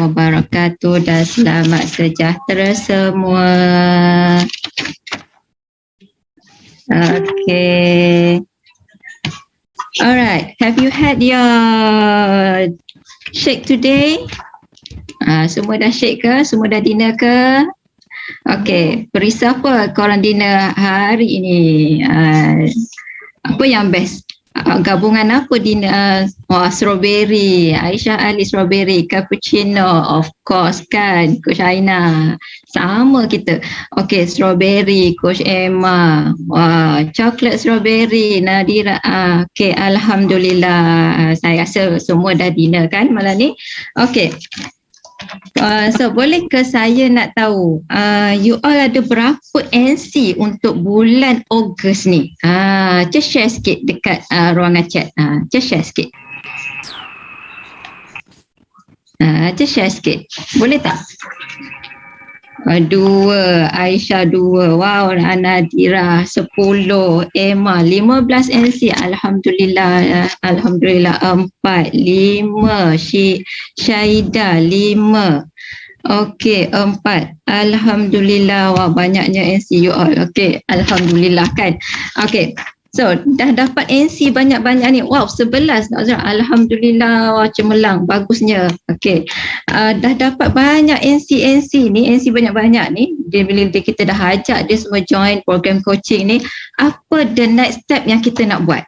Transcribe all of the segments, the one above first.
wabarakatuh dan selamat sejahtera semua. Okay. Alright, have you had your shake today? Semua dah shake ke? Semua dah dinner ke? Okay, perisai apa korang dinner hari ini? Apa yang best? Gabungan apa dinner? Strawberry, Aisyah Ali strawberry, cappuccino, of course kan, Coach Aina. Sama kita. Okay, strawberry, Coach Emma. Wah, chocolate strawberry, Nadira. Okay, Alhamdulillah. Saya rasa semua dah dinner kan malam ni. Okay. So boleh ke saya nak tahu you all ada berapa NC untuk bulan Ogos ni? Just share sikit dekat ruangan chat. Just share sikit. Just share sikit. Boleh tak? 2, Aisyah 2, wow, Nadira 10, Emma 15 NC, Alhamdulillah, Alhamdulillah 4, 5, Syahidah 5, okey 4, Alhamdulillah, wah banyaknya NC you all, okey, Alhamdulillah kan, okey. So, dah dapat NC banyak-banyak ni. Wow, 11. Alhamdulillah, wah, cemerlang. Bagusnya. Okey. Dah dapat banyak NC ni. NC banyak-banyak ni. Bila kita dah ajak dia semua join program coaching ni. Apa the next step yang kita nak buat?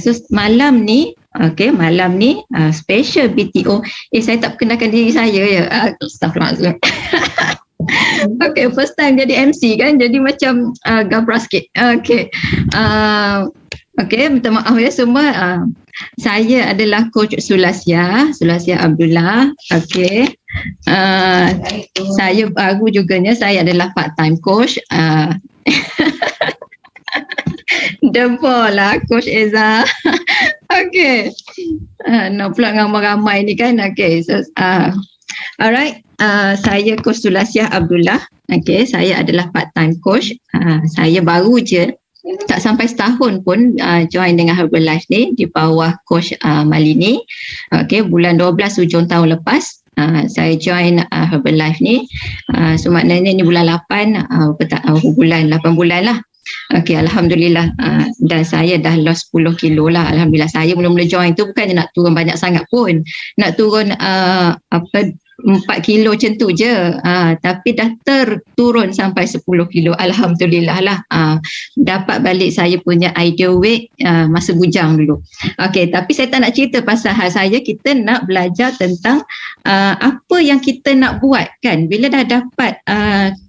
So, malam ni, malam ni, special BTO. Saya tak perkenalkan diri saya ya. Astaghfirullahaladzim. Okay, first time jadi MC kan, jadi macam gabra sikit. Okay, minta maaf ya semua. Saya adalah Coach Sulasya Abdullah. Okay, saya baru juganya, saya adalah part time coach. Debol lah Coach Eza. Okay, nak pula ramai-ramai ni kan. Okay, so alright, saya Coach Sulasya Abdullah. Okay, saya adalah part-time coach. Saya baru je, tak sampai setahun pun join dengan Herbalife ni di bawah Coach Malini. Okay, bulan 12 hujung tahun lepas saya join Herbalife ni. So maknanya ni bulan 8, bulan 8 bulan lah. Okay, Alhamdulillah. Dan saya dah lost 10 kilo lah. Alhamdulillah. Saya mula-mula join tu bukannya nak turun banyak sangat pun. Nak turun 4 kilo macam tu je, tapi dah turun sampai 10 kilo. Alhamdulillah lah. Dapat balik saya punya ideal weight masa bujang dulu. Okay, tapi saya tak nak cerita pasal hal saya. Kita nak belajar tentang apa yang kita nak buat kan. Bila dah dapat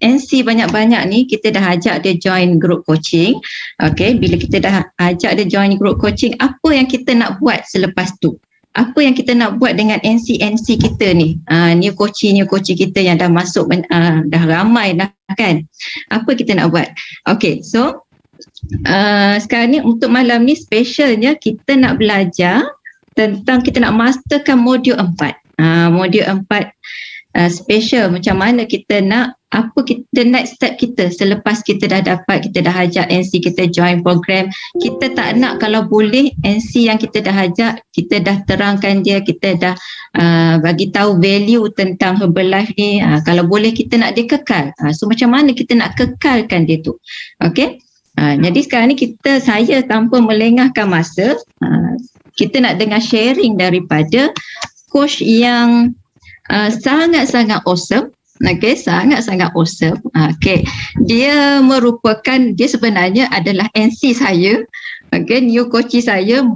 NC banyak-banyak ni, kita dah ajak dia join group coaching. Okay, bila kita dah ajak dia join group coaching, apa yang kita nak buat selepas tu? Apa yang kita nak buat dengan NC kita ni, new coaching kita yang dah masuk, dah ramai dah kan. Apa kita nak buat? Okay, so sekarang ni untuk malam ni specialnya kita nak belajar tentang, kita nak masterkan modul 4. Modul 4 special, macam mana kita nak, apa kita next step kita selepas kita dah dapat, kita dah ajak NC kita join program. Kita tak nak, kalau boleh NC yang kita dah ajak, kita dah terangkan dia, kita dah bagi tahu value tentang Herbalife ni, kalau boleh kita nak dia kekal. So macam mana kita nak kekalkan dia tu? Okay, jadi sekarang ni saya tanpa melengahkan masa, kita nak dengar sharing daripada coach yang sangat-sangat awesome. Okay, sangat-sangat awesome. Okay, dia sebenarnya adalah NC saya. Okay, new coach saya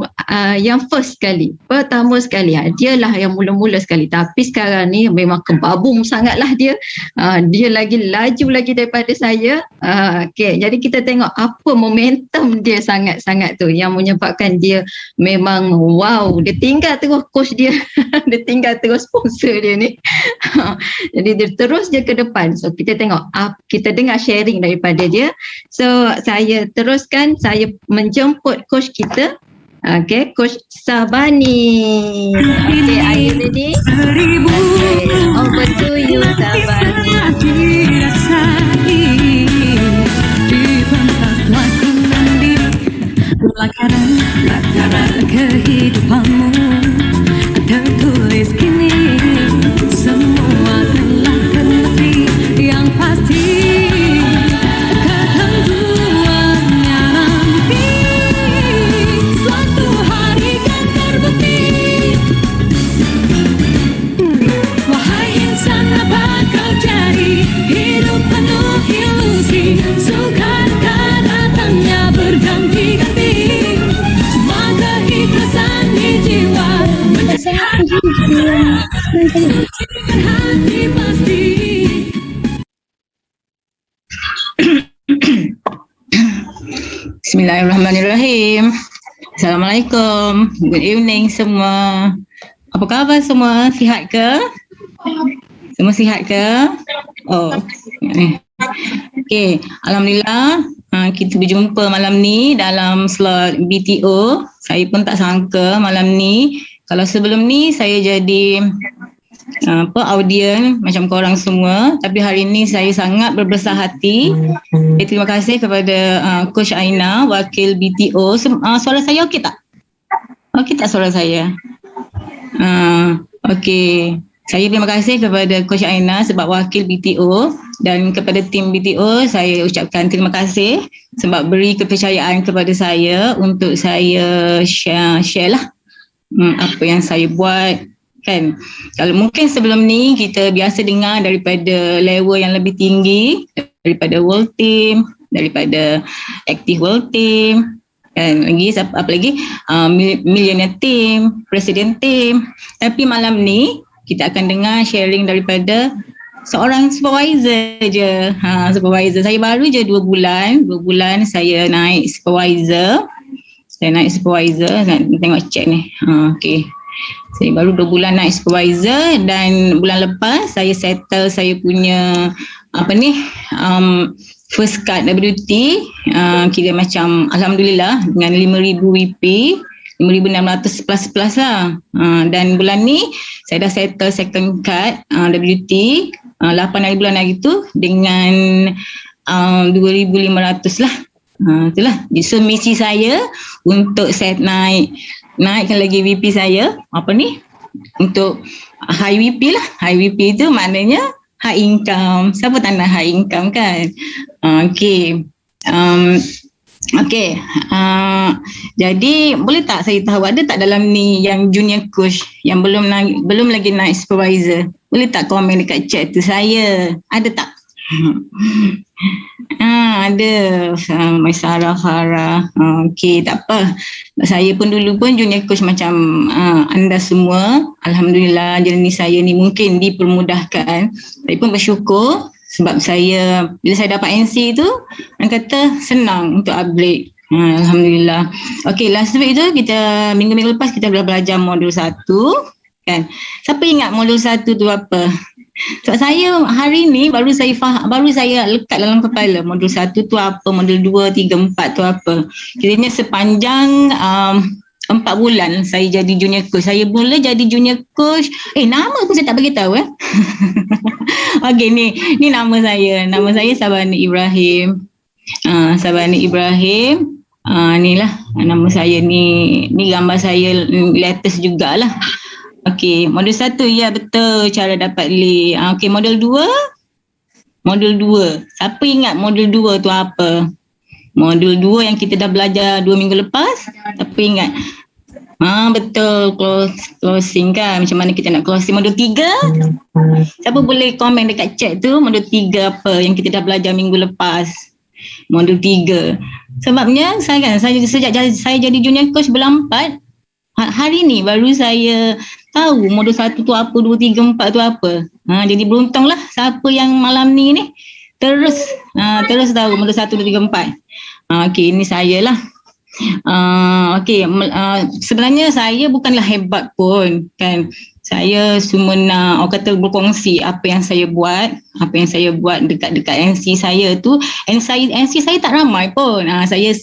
yang first sekali, pertama sekali. Dia lah yang mula-mula sekali. Tapi sekarang ni memang kebabung sangatlah dia. Dia lagi laju lagi daripada saya. Okay, jadi kita tengok apa momentum dia sangat-sangat tu yang menyebabkan dia memang wow. Dia tinggal terus coach dia. Dia tinggal terus sponsor dia ni. Jadi dia terus je ke depan. So kita tengok, kita dengar sharing daripada dia. So saya teruskan, saya menjemput coach kita. Okay, Coach Sabani. Okay, are you ready? Okay, over to you Sabani. Lakaran kehidupanmu tertulis kini. Bismillahirrahmanirrahim. Assalamualaikum. Good evening semua. Apa khabar semua? Sihat ke? Semua sihat ke? Oh. Okey, alhamdulillah kita berjumpa malam ni dalam slot BTO. Saya pun tak sangka malam ni. Kalau sebelum ni saya jadi audien macam korang semua, tapi hari ni saya sangat berbesar hati. Terima kasih kepada Coach Aina, wakil BTO. Suara saya okey tak? Okey tak suara saya? Okey. Saya terima kasih kepada Coach Aina sebab wakil BTO, dan kepada tim BTO saya ucapkan terima kasih sebab beri kepercayaan kepada saya untuk saya share lah apa yang saya buat. Kan, kalau mungkin sebelum ni kita biasa dengar daripada level yang lebih tinggi, daripada World Team, daripada Active World Team, kan, lagi apa lagi Millionaire Team, President Team. Tapi malam ni kita akan dengar sharing daripada seorang supervisor je. Supervisor. Saya baru je 2 bulan saya naik supervisor. Tengok chat ni. Okey. Saya baru 2 bulan naik supervisor, dan bulan lepas saya settle saya punya first card WT, kira macam alhamdulillah dengan 5,000 WP, 5,600 plus lah. Dan bulan ni saya dah settle second card WT 8 hari bulan hari tu dengan 2,500 lah. Itulah. So misi saya untuk naikkan lagi VP saya, untuk high VP lah. High VP tu maknanya high income. Siapa tak nak high income kan? Okay. Jadi boleh tak saya tahu ada tak dalam ni yang junior coach yang belum lagi naik supervisor? Boleh tak komen dekat chat tu saya? Ada tak? Ada. Maisarah Farah. Okey, tak apa. Saya pun dulu pun junior coach macam anda semua. Alhamdulillah journey saya ni mungkin dipermudahkan. Saya pun bersyukur sebab bila saya dapat NC tu, orang kata senang untuk upgrade. Alhamdulillah. Okey, last week tu minggu-minggu lepas kita dah belajar modul 1 kan. Siapa ingat modul 1 tu apa? Sebab saya hari ni baru saya lekat dalam kepala modul 1 tu apa, modul 2, 3, 4 tu apa. Kiranya sepanjang 4 bulan saya jadi junior coach. Saya mula jadi junior coach. Nama pun saya tak beritahu Okey, ni nama saya. Nama saya Sabani Ibrahim. Sabani Ibrahim. Inilah nama saya ni. Ni gambar saya latest jugalah. Okey, modul 1 ya betul cara dapat link. Okey, modul 2. Siapa ingat modul 2 tu apa? Modul 2 yang kita dah belajar 2 minggu lepas. Siapa ingat? Betul, closing kan. Macam mana kita nak closing modul 3? Siapa boleh komen dekat chat tu modul 3 apa yang kita dah belajar minggu lepas? Modul 3. Sebabnya sejak saya jadi junior coach bulan 4, hari ni baru saya tahu modul 1 tu apa, 2, 3, 4 tu apa. Jadi beruntunglah siapa yang malam ni terus tahu modul 1, 2, 3, 4. Okey, ini saya lah. Sebenarnya saya bukanlah hebat pun kan. Saya cuma nak orang kata berkongsi apa yang saya buat dekat NC saya tu. NC saya tak ramai pun. Saya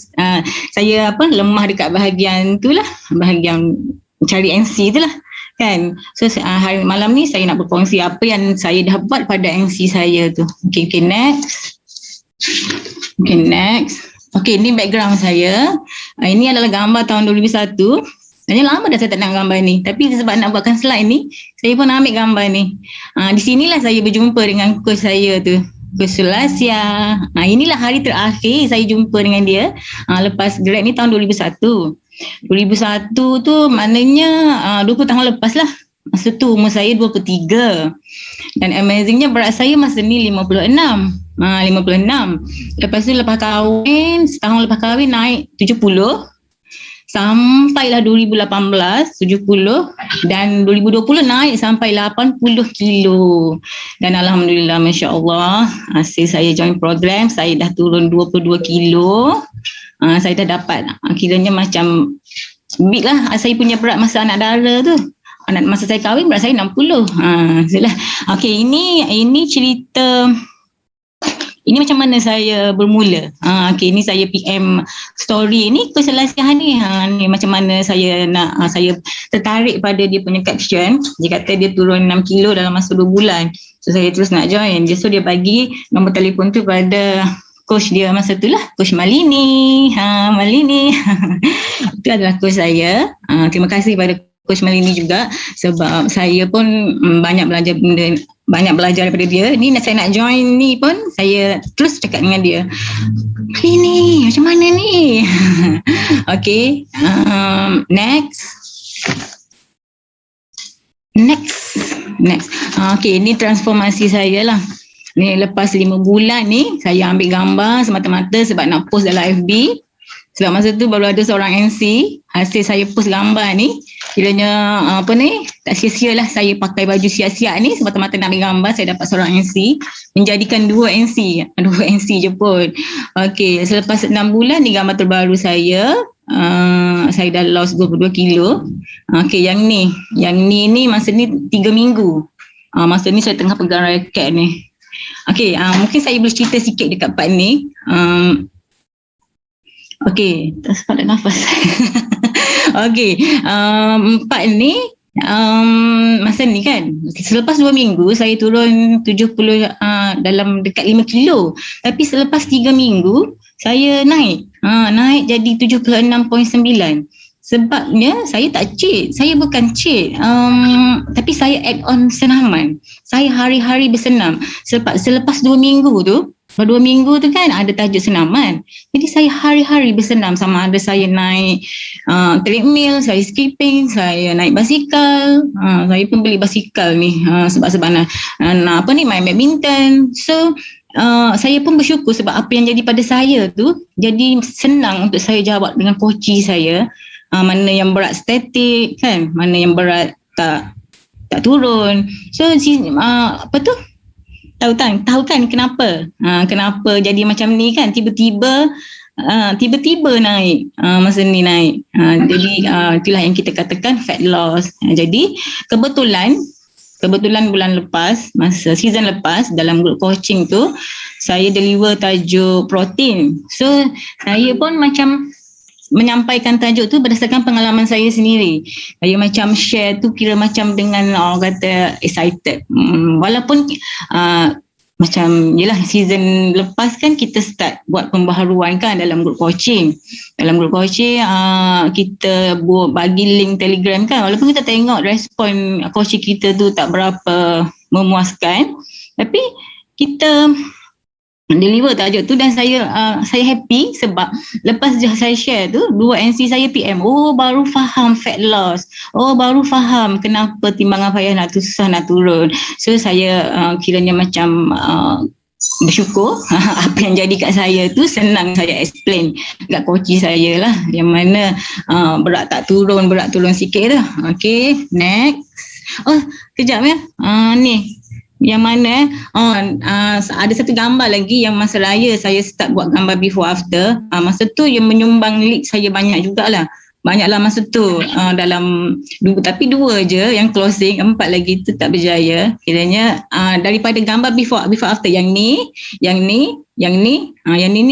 lemah dekat bahagian tu lah, bahagian cari NC tu lah kan. So hari malam ni saya nak berkongsi apa yang saya dah buat pada NC saya tu. Okay, next. Okay, ni background saya. Ini adalah gambar tahun 2001. Sebenarnya lama dah saya tak nak gambar ni. Tapi sebab nak buatkan slide ni, saya pun ambil gambar ni. Di sinilah saya berjumpa dengan coach saya tu, Coach Sulasia. Inilah hari terakhir saya jumpa dengan dia. Lepas grad ni tahun 2001. 2001 tu maknanya 20 tahun lepas lah. Masa tu umur saya 23. Dan amazingnya berat saya masa ni 56. 56. Lepas tu setahun lepas kahwin naik 70. sampailah 2018 70 dan 2020 naik sampai 80 kilo. Dan alhamdulillah, masya-Allah, hasil saya join program saya dah turun 22 kilo. Saya dah dapat kiranya macam big lah saya punya berat masa anak dara tu. Masa saya kahwin berat saya 60. Itulah. Okey, ini cerita ini macam mana saya bermula. Okey, ni saya PM story ni keselasihan ni. Ni macam mana saya saya tertarik pada dia punya caption. Dia kata dia turun 6 kilo dalam masa 2 bulan. So saya terus nak join. So dia bagi nombor telefon tu pada coach dia masa tu lah, Coach Malini. Malini. Itu adalah coach saya. Terima kasih pada Coach Malini juga sebab saya pun banyak belajar daripada dia. Ni saya nak join ni pun saya terus cakap dengan dia, Malini macam mana ni? Okay, next. Okay, ni transformasi saya lah. Ni lepas 5 bulan ni saya ambil gambar semata-mata sebab nak post dalam FB. Sebab masa tu baru ada seorang MC, hasil saya post gambar ni, kiranya tak sia-sia lah saya pakai baju siap-siap ni semata-mata nak ambil gambar, saya dapat seorang MC, menjadikan 2 MC je pun. Okay, selepas 6 bulan ni gambar terbaru saya dah lost 22 kilo. Okay, yang ni masa ni 3 minggu. Masa ni saya tengah pegang raket ni. Okay, mungkin saya boleh cerita sikit dekat part ni. Okey, tak sempat nak nafas. Okey, part ni masa ni kan, selepas 2 minggu saya turun 70 dalam dekat 5 kilo. Tapi selepas 3 minggu saya naik jadi 76.9. Sebabnya saya tak cheat, saya bukan cheat, tapi saya add on senaman. Saya hari-hari bersenam. Sebab selepas 2 minggu tu, 2 minggu tu kan ada tajuk senaman. Jadi saya hari-hari bersenam, sama ada saya naik treadmill, saya skipping, saya naik basikal. Saya pun beli basikal ni sebab main badminton. So saya pun bersyukur sebab apa yang jadi pada saya tu jadi senang untuk saya jawab dengan coach saya. Mana yang berat statik kan, mana yang berat tak turun. So Tahu kan kenapa? Kenapa jadi macam ni kan? Tiba-tiba naik. Masa ni naik. Jadi itulah yang kita katakan fat loss. Jadi kebetulan bulan lepas, masa season lepas dalam group coaching tu, saya deliver tajuk protein. So saya pun macam menyampaikan tajuk tu berdasarkan pengalaman saya sendiri. Saya macam share tu kira macam dengan orang kata excited. Walaupun macam yelah season lepas kan kita start buat pembaharuan kan dalam group coaching. Dalam group coaching kita bagi link Telegram kan. Walaupun kita tengok respon coaching kita tu tak berapa memuaskan, tapi kita deliver tajuk tu dan saya happy sebab lepas saya share tu 2 MC saya PM, baru faham fat loss, baru faham kenapa timbangan payah nak susah nak turun. So saya kiranya macam bersyukur apa yang jadi kat saya tu senang saya explain kat coach saya lah, yang mana berat turun sikit tu. Okay, next. Kejap ya. Ni yang mana ada satu gambar lagi yang masa raya saya start buat gambar before after. Masa tu yang menyumbang lead saya banyaklah masa tu, dalam tapi 2 je yang closing, 4 lagi tu tak berjaya. Kiranya daripada gambar before after yang ni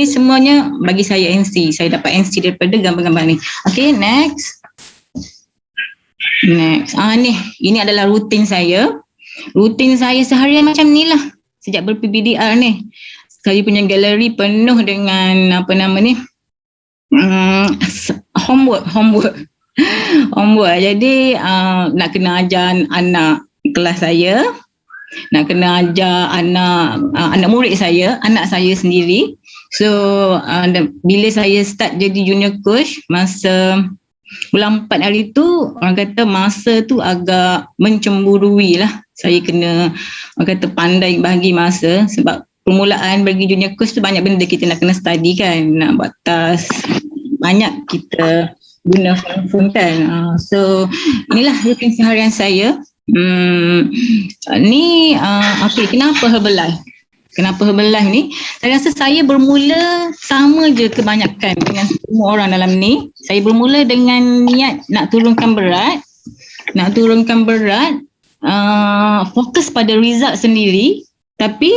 semuanya bagi saya NC. Saya dapat NC daripada gambar-gambar ni. Okay, next. Ini adalah rutin saya. Rutin saya seharian macam ni lah sejak ber-PBDR ni. Saya punya galeri penuh dengan homework. Jadi nak kena ajar anak kelas saya, nak kena ajar anak murid saya, anak saya sendiri. So bila saya start jadi junior coach masa bulan 4 hari tu, orang kata masa tu agak mencemburui lah. Saya kena, orang kata, pandai bahagi masa sebab permulaan bagi junior coach tu banyak benda kita nak kena study kan, nak buat task, banyak kita guna phone kan. So inilah rutin seharian saya. Kenapa Herbalife? Kenapa Herbalife ni? Saya rasa saya bermula sama je kebanyakan dengan semua orang dalam ni. Saya bermula dengan niat nak turunkan berat. Fokus pada result sendiri. Tapi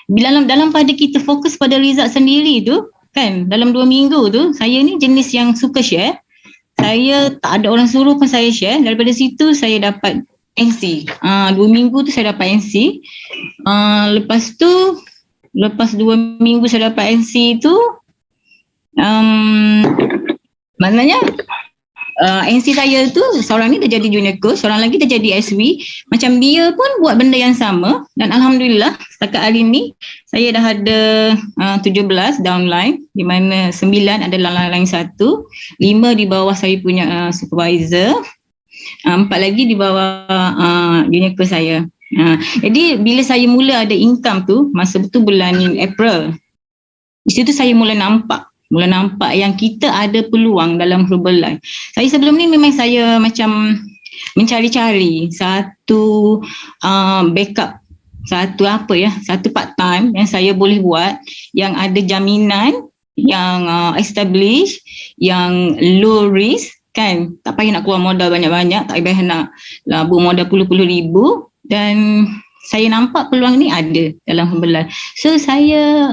dalam pada kita fokus pada result sendiri tu kan, dalam 2 minggu tu saya ni jenis yang suka share. Saya tak ada orang suruh pun saya share. Daripada situ saya dapat NC. 2 minggu tu saya dapat NC. Lepas 2 minggu saya dapat NC tu, maknanya NC saya tu seorang ni dah jadi junior coach, seorang lagi dah jadi SW. Macam dia pun buat benda yang sama dan alhamdulillah setakat hari ni saya dah ada 17 downline, di mana 9 adalah line 1, 5 di bawah saya punya supervisor, 4 lagi di bawah junior coach saya. Jadi bila saya mula ada income tu masa betul bulan April, di situ saya mula nampak yang kita ada peluang dalam Herbalife. Saya sebelum ni memang saya macam mencari-cari satu backup, satu part time yang saya boleh buat, yang ada jaminan, yang establish, yang low risk kan, tak payah nak keluar modal banyak-banyak, tak payah nak labur modal puluh-puluh ribu, dan saya nampak peluang ni ada dalam Herbalife. So saya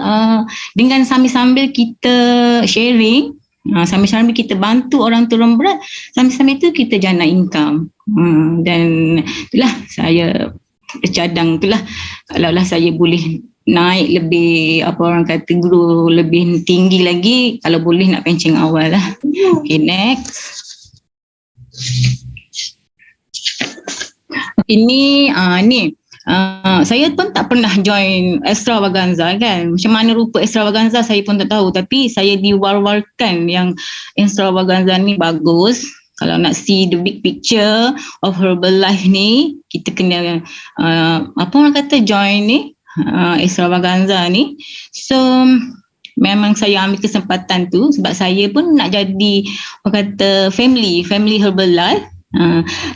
dengan sambil-sambil kita sharing, sambil-sambil kita bantu orang turun berat, sambil-sambil tu kita jana income. Dan itulah saya bercadang, itulah kalaulah saya boleh naik lebih, apa orang kata, grow lebih tinggi lagi, kalau boleh nak pencing awal lah. Okay, next. Ini saya pun tak pernah join extravaganza kan. Macam mana rupa extravaganza saya pun tak tahu, tapi saya diwar-warkan yang extravaganza ni bagus. Kalau nak see the big picture of Herbalife ni, kita kena apa orang kata join ni extravaganza ni. So memang saya ambil kesempatan tu sebab saya pun nak jadi orang kata family Herbalife.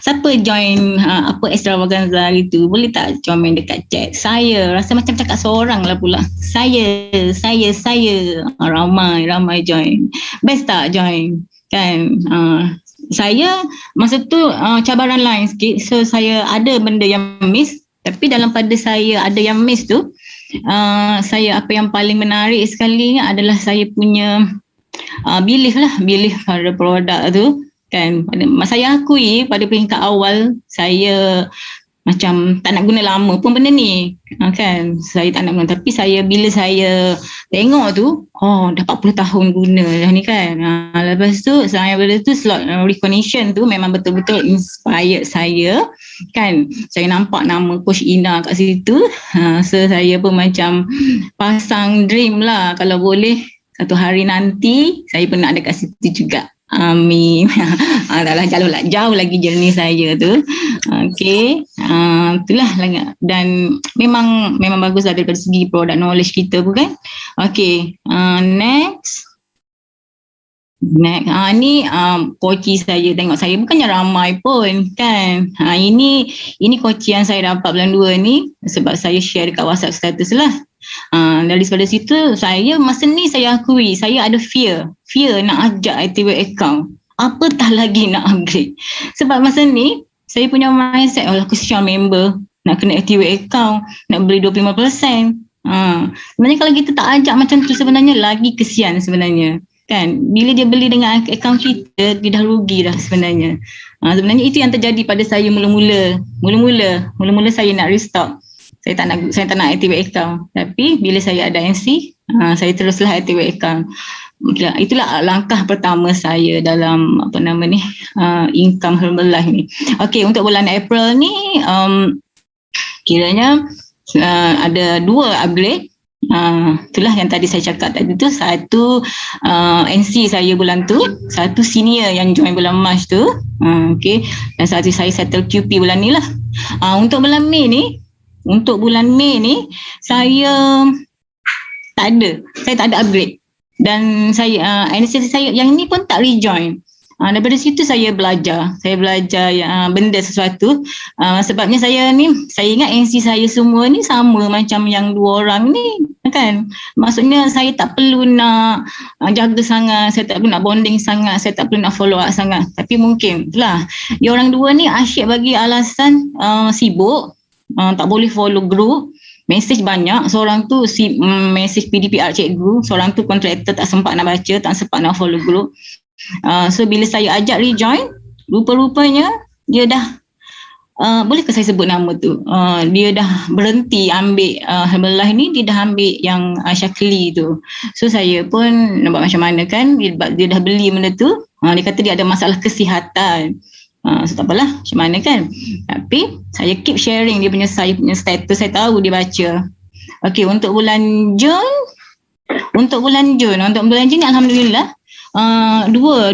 Siapa join apa extravaganza itu, boleh tak komen dekat chat. Saya rasa macam cakap seorang lah pula. Saya ramai join. Best tak join kan? Saya masa tu cabaran lain sikit, so saya ada benda yang miss. Tapi dalam pada saya ada yang miss tu, saya apa yang paling menarik sekali adalah saya punya belief pada produk tu kan. Saya akui pada peringkat awal saya macam tak nak guna lama pun benda ni kan, saya tak nak guna. Tapi bila saya tengok tu, dah 40 tahun guna dah ni kan. Lepas tu saya slot recognition tu memang betul-betul inspired saya kan. Saya nampak nama Coach Ina kat situ, so saya pun macam pasang dream lah, kalau boleh satu hari nanti saya pun nak ada kat situ juga. Amin. Jauh lagi journey saya tu. Okay, itulah lah. Dan memang bagus lah daripada segi product knowledge kita pun kan. Okay, next. Ni koci saya, tengok saya bukannya ramai pun kan. Ini koci yang saya dapat bulan 2 ni sebab saya share dekat WhatsApp status lah. Daripada situ saya masa ni saya akui saya ada fear nak ajak activate account, apatah lagi nak upgrade. Sebab masa ni saya punya mindset, aku share member nak kena activate account, nak beli 25%. Sebenarnya kalau kita tak ajak macam tu sebenarnya lagi kesian sebenarnya kan. Bila dia beli dengan account kita, dia dah rugi dah sebenarnya. Sebenarnya itu yang terjadi pada saya mula-mula saya nak restock. Saya tak nak activate account. Tapi bila saya ada NC, saya teruslah activate account. Itulah langkah pertama saya dalam income Herbalife ni. Okey, untuk bulan April ni kiranya ada 2 upgrade. Itulah yang tadi saya cakap tadi tu. Satu NC saya bulan tu, satu senior yang join bulan March tu. Okay. Dan satu saya settle QP bulan ni lah. Untuk bulan Mei ni saya tak ada upgrade. Dan saya NC saya yang ni pun tak rejoin. Daripada situ saya belajar benda sesuatu. Sebabnya saya ingat NC saya semua ni sama macam yang dua orang ni kan. Maksudnya saya tak perlu nak jaga sangat, saya tak perlu nak bonding sangat, saya tak perlu nak follow up sangat. Tapi mungkin lah dia orang dua ni asyik bagi alasan sibuk, tak boleh follow group. Mesej banyak, seorang tu mesej PDPR cikgu, seorang tu kontraktor tak sempat nak baca, tak sempat nak follow group. So bila saya ajak rejoin, rupa-rupanya dia dah bolehkah saya sebut nama tu? Dia dah berhenti ambil Herbalife ni, dia dah ambil yang Syakli tu. So saya pun nak buat macam mana kan, dia dah beli benda tu, dia kata dia ada masalah kesihatan. So tak apalah macam mana kan. Tapi saya keep sharing saya punya status, saya tahu dia baca. Okay, untuk bulan Jun ni alhamdulillah dua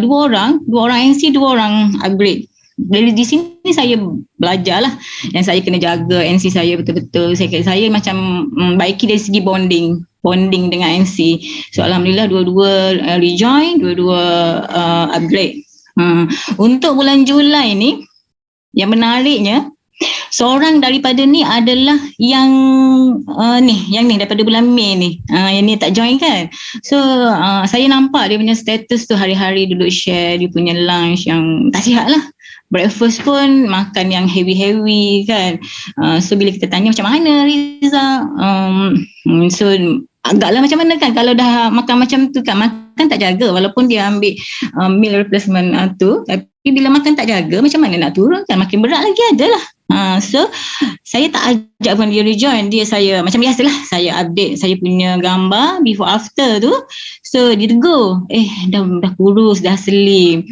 orang NC, dua orang upgrade. Dari di sini saya belajar lah yang saya kena jaga NC saya betul-betul. Saya macam baiki dari segi bonding dengan NC. So alhamdulillah dua-dua rejoin, dua-dua upgrade. Untuk bulan Julai ni, yang menariknya, seorang daripada ni adalah yang ni daripada bulan Mei ni, yang ni tak join kan. So saya nampak dia punya status tu hari-hari duduk share dia punya lunch yang tak sihat lah. Breakfast pun makan yang heavy kan. So bila kita tanya macam mana Riza, so agaklah macam mana kan kalau dah makan macam tu kan, makan tak jaga walaupun dia ambil meal replacement tu, tapi bila makan tak jaga macam mana nak turun kan, makin berat lagi adalah. So saya tak ajak pun dia rejoin, saya macam biasalah, saya update saya punya gambar before after tu. So dia tegur, dah kurus, dah slim.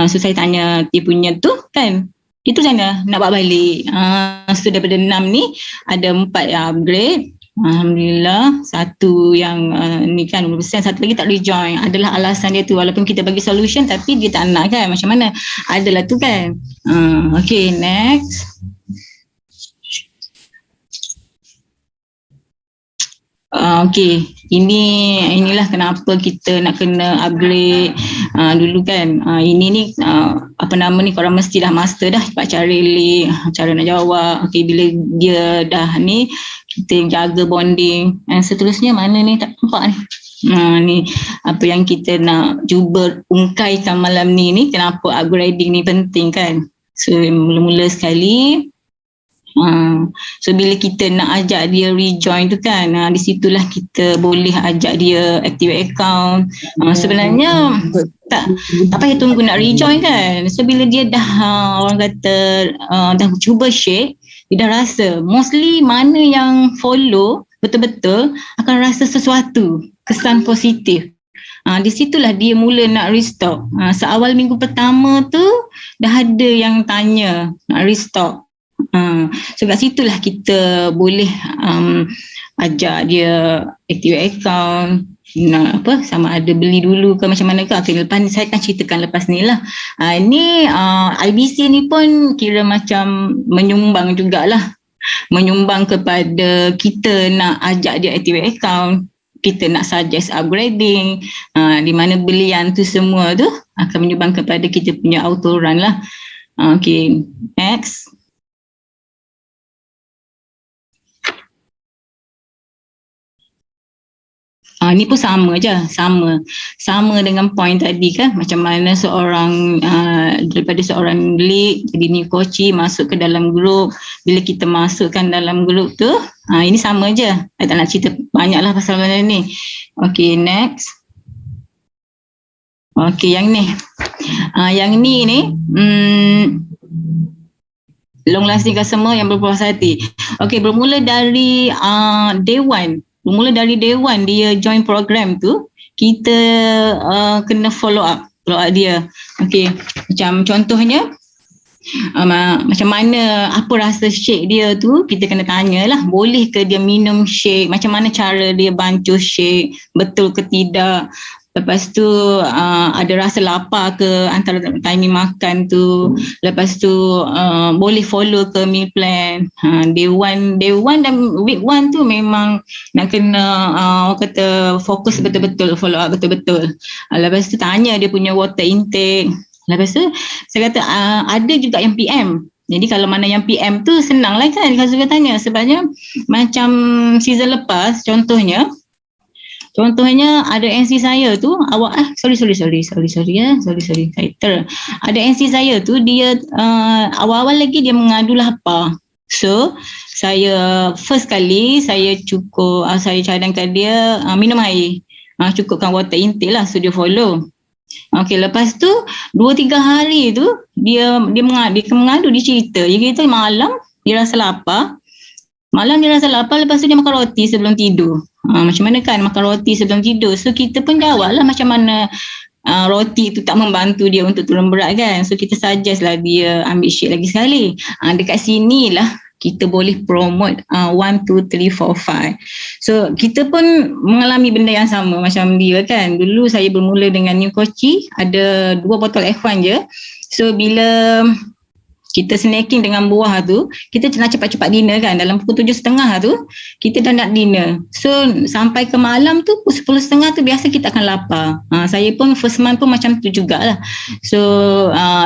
So saya tanya dia punya tu kan, itu sana nak buat balik. So daripada 6 ni ada 4 yang upgrade. Alhamdulillah, satu yang ni kan 20%, satu lagi tak rejoin. Adalah alasan dia tu, walaupun kita bagi solution tapi dia tak nak kan, macam mana, adalah tu kan. Okay, next. Okay, inilah kenapa kita nak kena upgrade dulu kan. Ini ni apa nama ni, korang mesti dah master dah cepat cari link, cara nak jawab. Okay, bila dia dah ni, kita jaga bonding. Seterusnya mana ni, tak nampak ni. Ni apa yang kita nak cuba ungkaikan malam ni kenapa upgrading ni penting kan. So mula-mula sekali, so bila kita nak ajak dia rejoin tu kan, di situlah kita boleh ajak dia activate account. Sebenarnya tak payah tunggu nak rejoin kan. So bila dia dah orang kata dah cuba share, dia dah rasa mostly mana yang follow betul-betul akan rasa sesuatu, kesan positif. Di situlah dia mula nak restock. Seawal minggu pertama tu dah ada yang tanya nak restock. So kat situlah kita boleh ajak dia activate account, sama ada beli dulu ke macam mana ke. Okay, lepas ni saya akan ceritakan lepas ni lah. Ni IBC ni pun kira macam menyumbang jugalah, menyumbang kepada kita nak ajak dia activate account, kita nak suggest upgrading, di mana belian tu semua tu akan menyumbang kepada kita punya auto run lah. Okay, next. Ni pun sama je, sama dengan point tadi kan, macam mana seorang daripada seorang lead jadi new coachee masuk ke dalam group. Bila kita masukkan dalam group tu, ini sama je. Saya tak nak cerita banyak lah pasal benda ni. Okay, next. Okay, yang ni long lasting customer yang berpuas hati. Okay, bermula dari day one dia join program tu, kita kena follow up dia. Okay, macam contohnya macam mana, apa rasa shake dia tu, kita kena tanyalah, boleh ke dia minum shake, macam mana cara dia bancuh shake, betul ke tidak. Lepas tu ada rasa lapar ke antara timing makan tu. Lepas tu boleh follow ke meal plan. Day one dan week 1 tu memang nak kena kata fokus betul-betul, follow up betul-betul. Lepas tu tanya dia punya water intake. Lepas tu saya kata ada juga yang PM. Jadi kalau mana yang PM tu senang lah kan kalau saya tanya. Sebabnya macam season lepas contohnya ada MC saya tu sorry saya ada MC saya tu dia awal-awal lagi dia mengadu lapar. So saya first kali saya cukup saya cadangkan dia minum air, cukupkan water intake lah, so dia follow. Okey, lepas tu 2-3 hari tu dia mengadu, dia cerita malam dia rasa lapar. Lepas tu dia makan roti sebelum tidur. Macam mana kan makan roti sebelum tidur. So kita pun jawab lah macam mana roti tu tak membantu dia untuk turun berat kan. So kita suggest lah dia ambil shake lagi sekali. Dekat sini lah kita boleh promote 1, 2, 3, 4, 5. So kita pun mengalami benda yang sama macam dia kan. Dulu saya bermula dengan New Kochi, ada 2 botol F1 je. So bila kita snacking dengan buah tu, kita nak cepat-cepat dinner kan. Dalam pukul 7.30 tu, kita dah nak dinner. So, sampai ke malam tu, pukul 10.30 tu biasa kita akan lapar. Saya pun first month pun macam tu jugalah. So,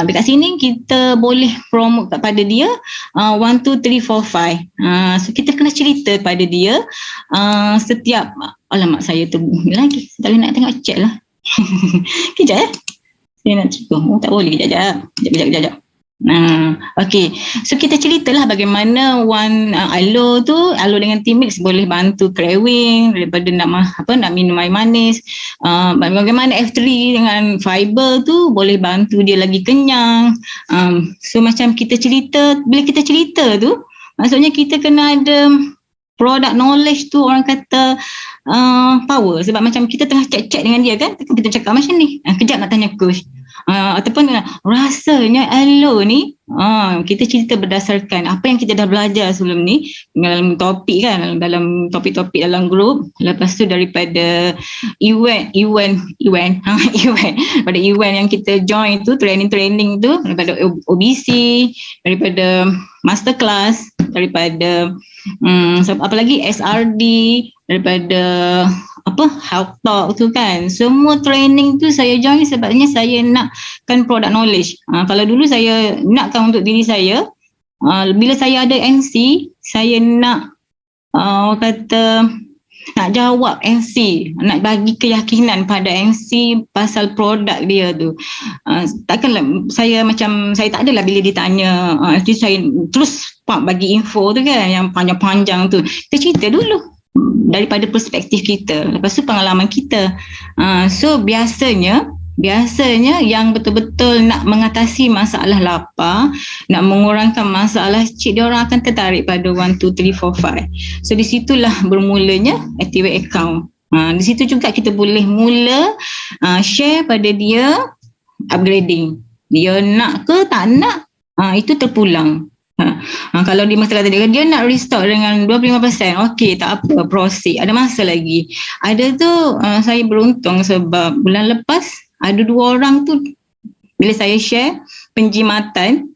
dekat sini kita boleh promote kepada dia 1, 2, 3, 4, 5. So, kita kena cerita kepada dia setiap, alamak saya tu lagi. Tak boleh nak tengok chat lah. Kejap ya. Saya nak cerita. Tak boleh, kejap. Okay. So kita ceritalah bagaimana Alo dengan teammates boleh bantu craving daripada nak minum air manis. Bagaimana F3 dengan fiber tu boleh bantu dia lagi kenyang. So macam kita cerita, bila kita cerita tu maksudnya kita kena ada product knowledge tu, orang kata power. Sebab macam kita tengah chat-chat dengan dia kan, kita cakap macam ni, kejap nak tanya coach. Ataupun rasanya Alo ni kita cerita berdasarkan apa yang kita dah belajar sebelum ni dalam topik kan, dalam topik-topik dalam grup. Lepas tu daripada event pada event yang kita join tu, training tu, daripada OBC, daripada masterclass, daripada apa lagi SRD, daripada health talk tu kan. Semua training tu saya join sebabnya saya nakkan product knowledge. Kalau dulu saya nakkan untuk diri saya, bila saya ada MC, saya nak nak jawab MC, nak bagi keyakinan pada MC pasal produk dia tu. Takkanlah saya tak adalah bila ditanya saya terus bagi info tu kan yang panjang-panjang tu. Kita cerita dulu daripada perspektif kita, lepas tu pengalaman kita. So biasanya yang betul-betul nak mengatasi masalah lapar, nak mengurangkan masalah cheat, dia orang akan tertarik pada 1, 2, 3, 4, 5. So di situlah bermulanya activate account. Di situ juga kita boleh mula share pada dia upgrading. Dia nak ke tak nak, itu terpulang. Kalau di masa tadi dia nak restock dengan 25%, okey, tak apa, proceed, ada masa lagi. Ada tu saya beruntung sebab bulan lepas ada 2 orang tu bila saya share penjimatan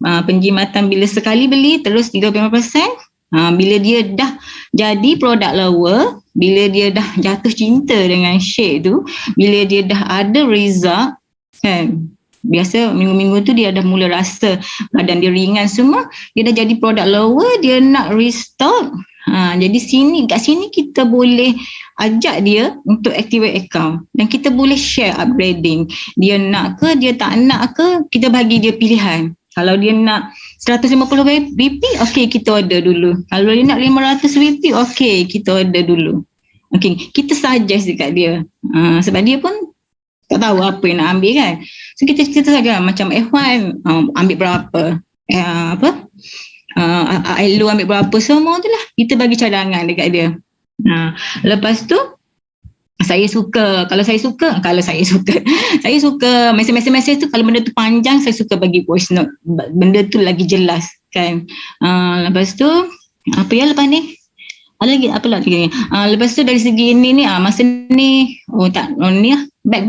bila sekali beli terus 35%, bila dia dah jadi produk lower, bila dia dah jatuh cinta dengan shake tu, bila dia dah ada result kan. Biasa minggu-minggu tu dia dah mula rasa badan dia ringan semua, dia dah jadi produk lower, dia nak restock. Jadi kat sini kita boleh ajak dia untuk activate account dan kita boleh share upgrading. Dia nak ke, dia tak nak ke, kita bagi dia pilihan. Kalau dia nak 150 BP, okey, kita order dulu. Kalau dia nak 500 BP, okey, kita order dulu. Okey, kita suggest dekat dia. Sebab dia pun tak tahu apa yang nak ambil kan. So kita saja macam F1 ambil berapa, Alo ambil berapa, semua tu lah kita bagi cadangan dekat dia. Lepas tu saya suka mesej tu, kalau benda tu panjang saya suka bagi voice note, benda tu lagi jelas kan. Lepas tu lepas ni ada lagi apa lagi? Lepas tu dari segi ini ni masa ni back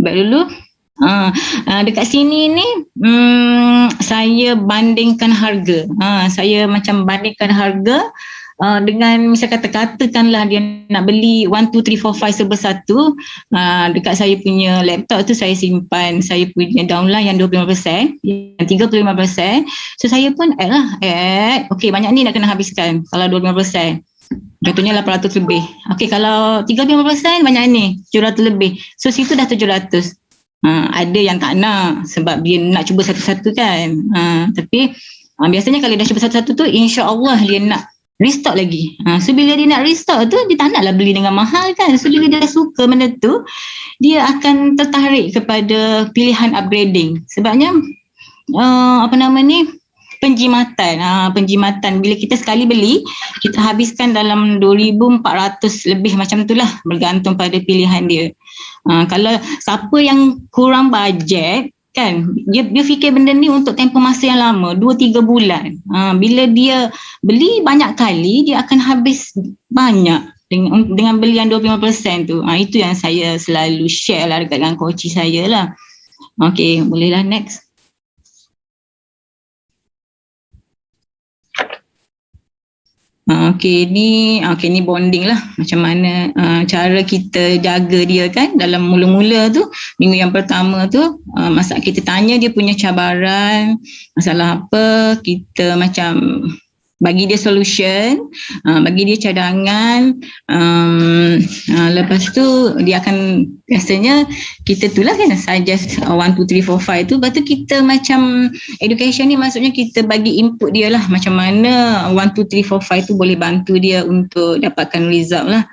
dulu. Dekat sini ni saya bandingkan harga. Saya macam bandingkan harga dengan misal katakanlah dia nak beli 1, 2, 3, 4, 5 sebersatu, dekat saya punya laptop tu saya simpan saya punya downline yang 25%, yang 35%. So saya pun add okey banyak ni nak kena habiskan kalau 25%. Contohnya 800 lebih. Okey kalau 35% banyak ni, 700 lebih. So situ dah 700. Ada yang tak nak sebab dia nak cuba satu-satu kan. Tapi biasanya kalau dah cuba satu-satu tu insya-Allah dia nak restock lagi. So bila dia nak restock tu dia tak naklah beli dengan mahal kan. So bila dia dah suka benda tu dia akan tertarik kepada pilihan upgrading. Sebabnya penjimatan bila kita sekali beli kita habiskan dalam 2,400 lebih macam itulah bergantung pada pilihan dia. Kalau siapa yang kurang bajet kan dia fikir benda ni untuk tempoh masa yang lama 2-3 bulan. Bila dia beli banyak kali dia akan habis banyak dengan beli yang 25% tu. Itu yang saya selalu share lah dengan coach saya lah. Okey, bolehlah next. Okey ni bonding lah macam mana cara kita jaga dia kan dalam mula-mula tu minggu yang pertama tu masa kita tanya dia punya cabaran masalah apa kita macam bagi dia solution, bagi dia cadangan, lepas tu dia akan biasanya kita tu lah kan suggest 1, 2, 3, 4, 5 tu, lepas tu kita macam education ni maksudnya kita bagi input dia lah macam mana 1, 2, 3, 4, 5 tu boleh bantu dia untuk dapatkan result lah.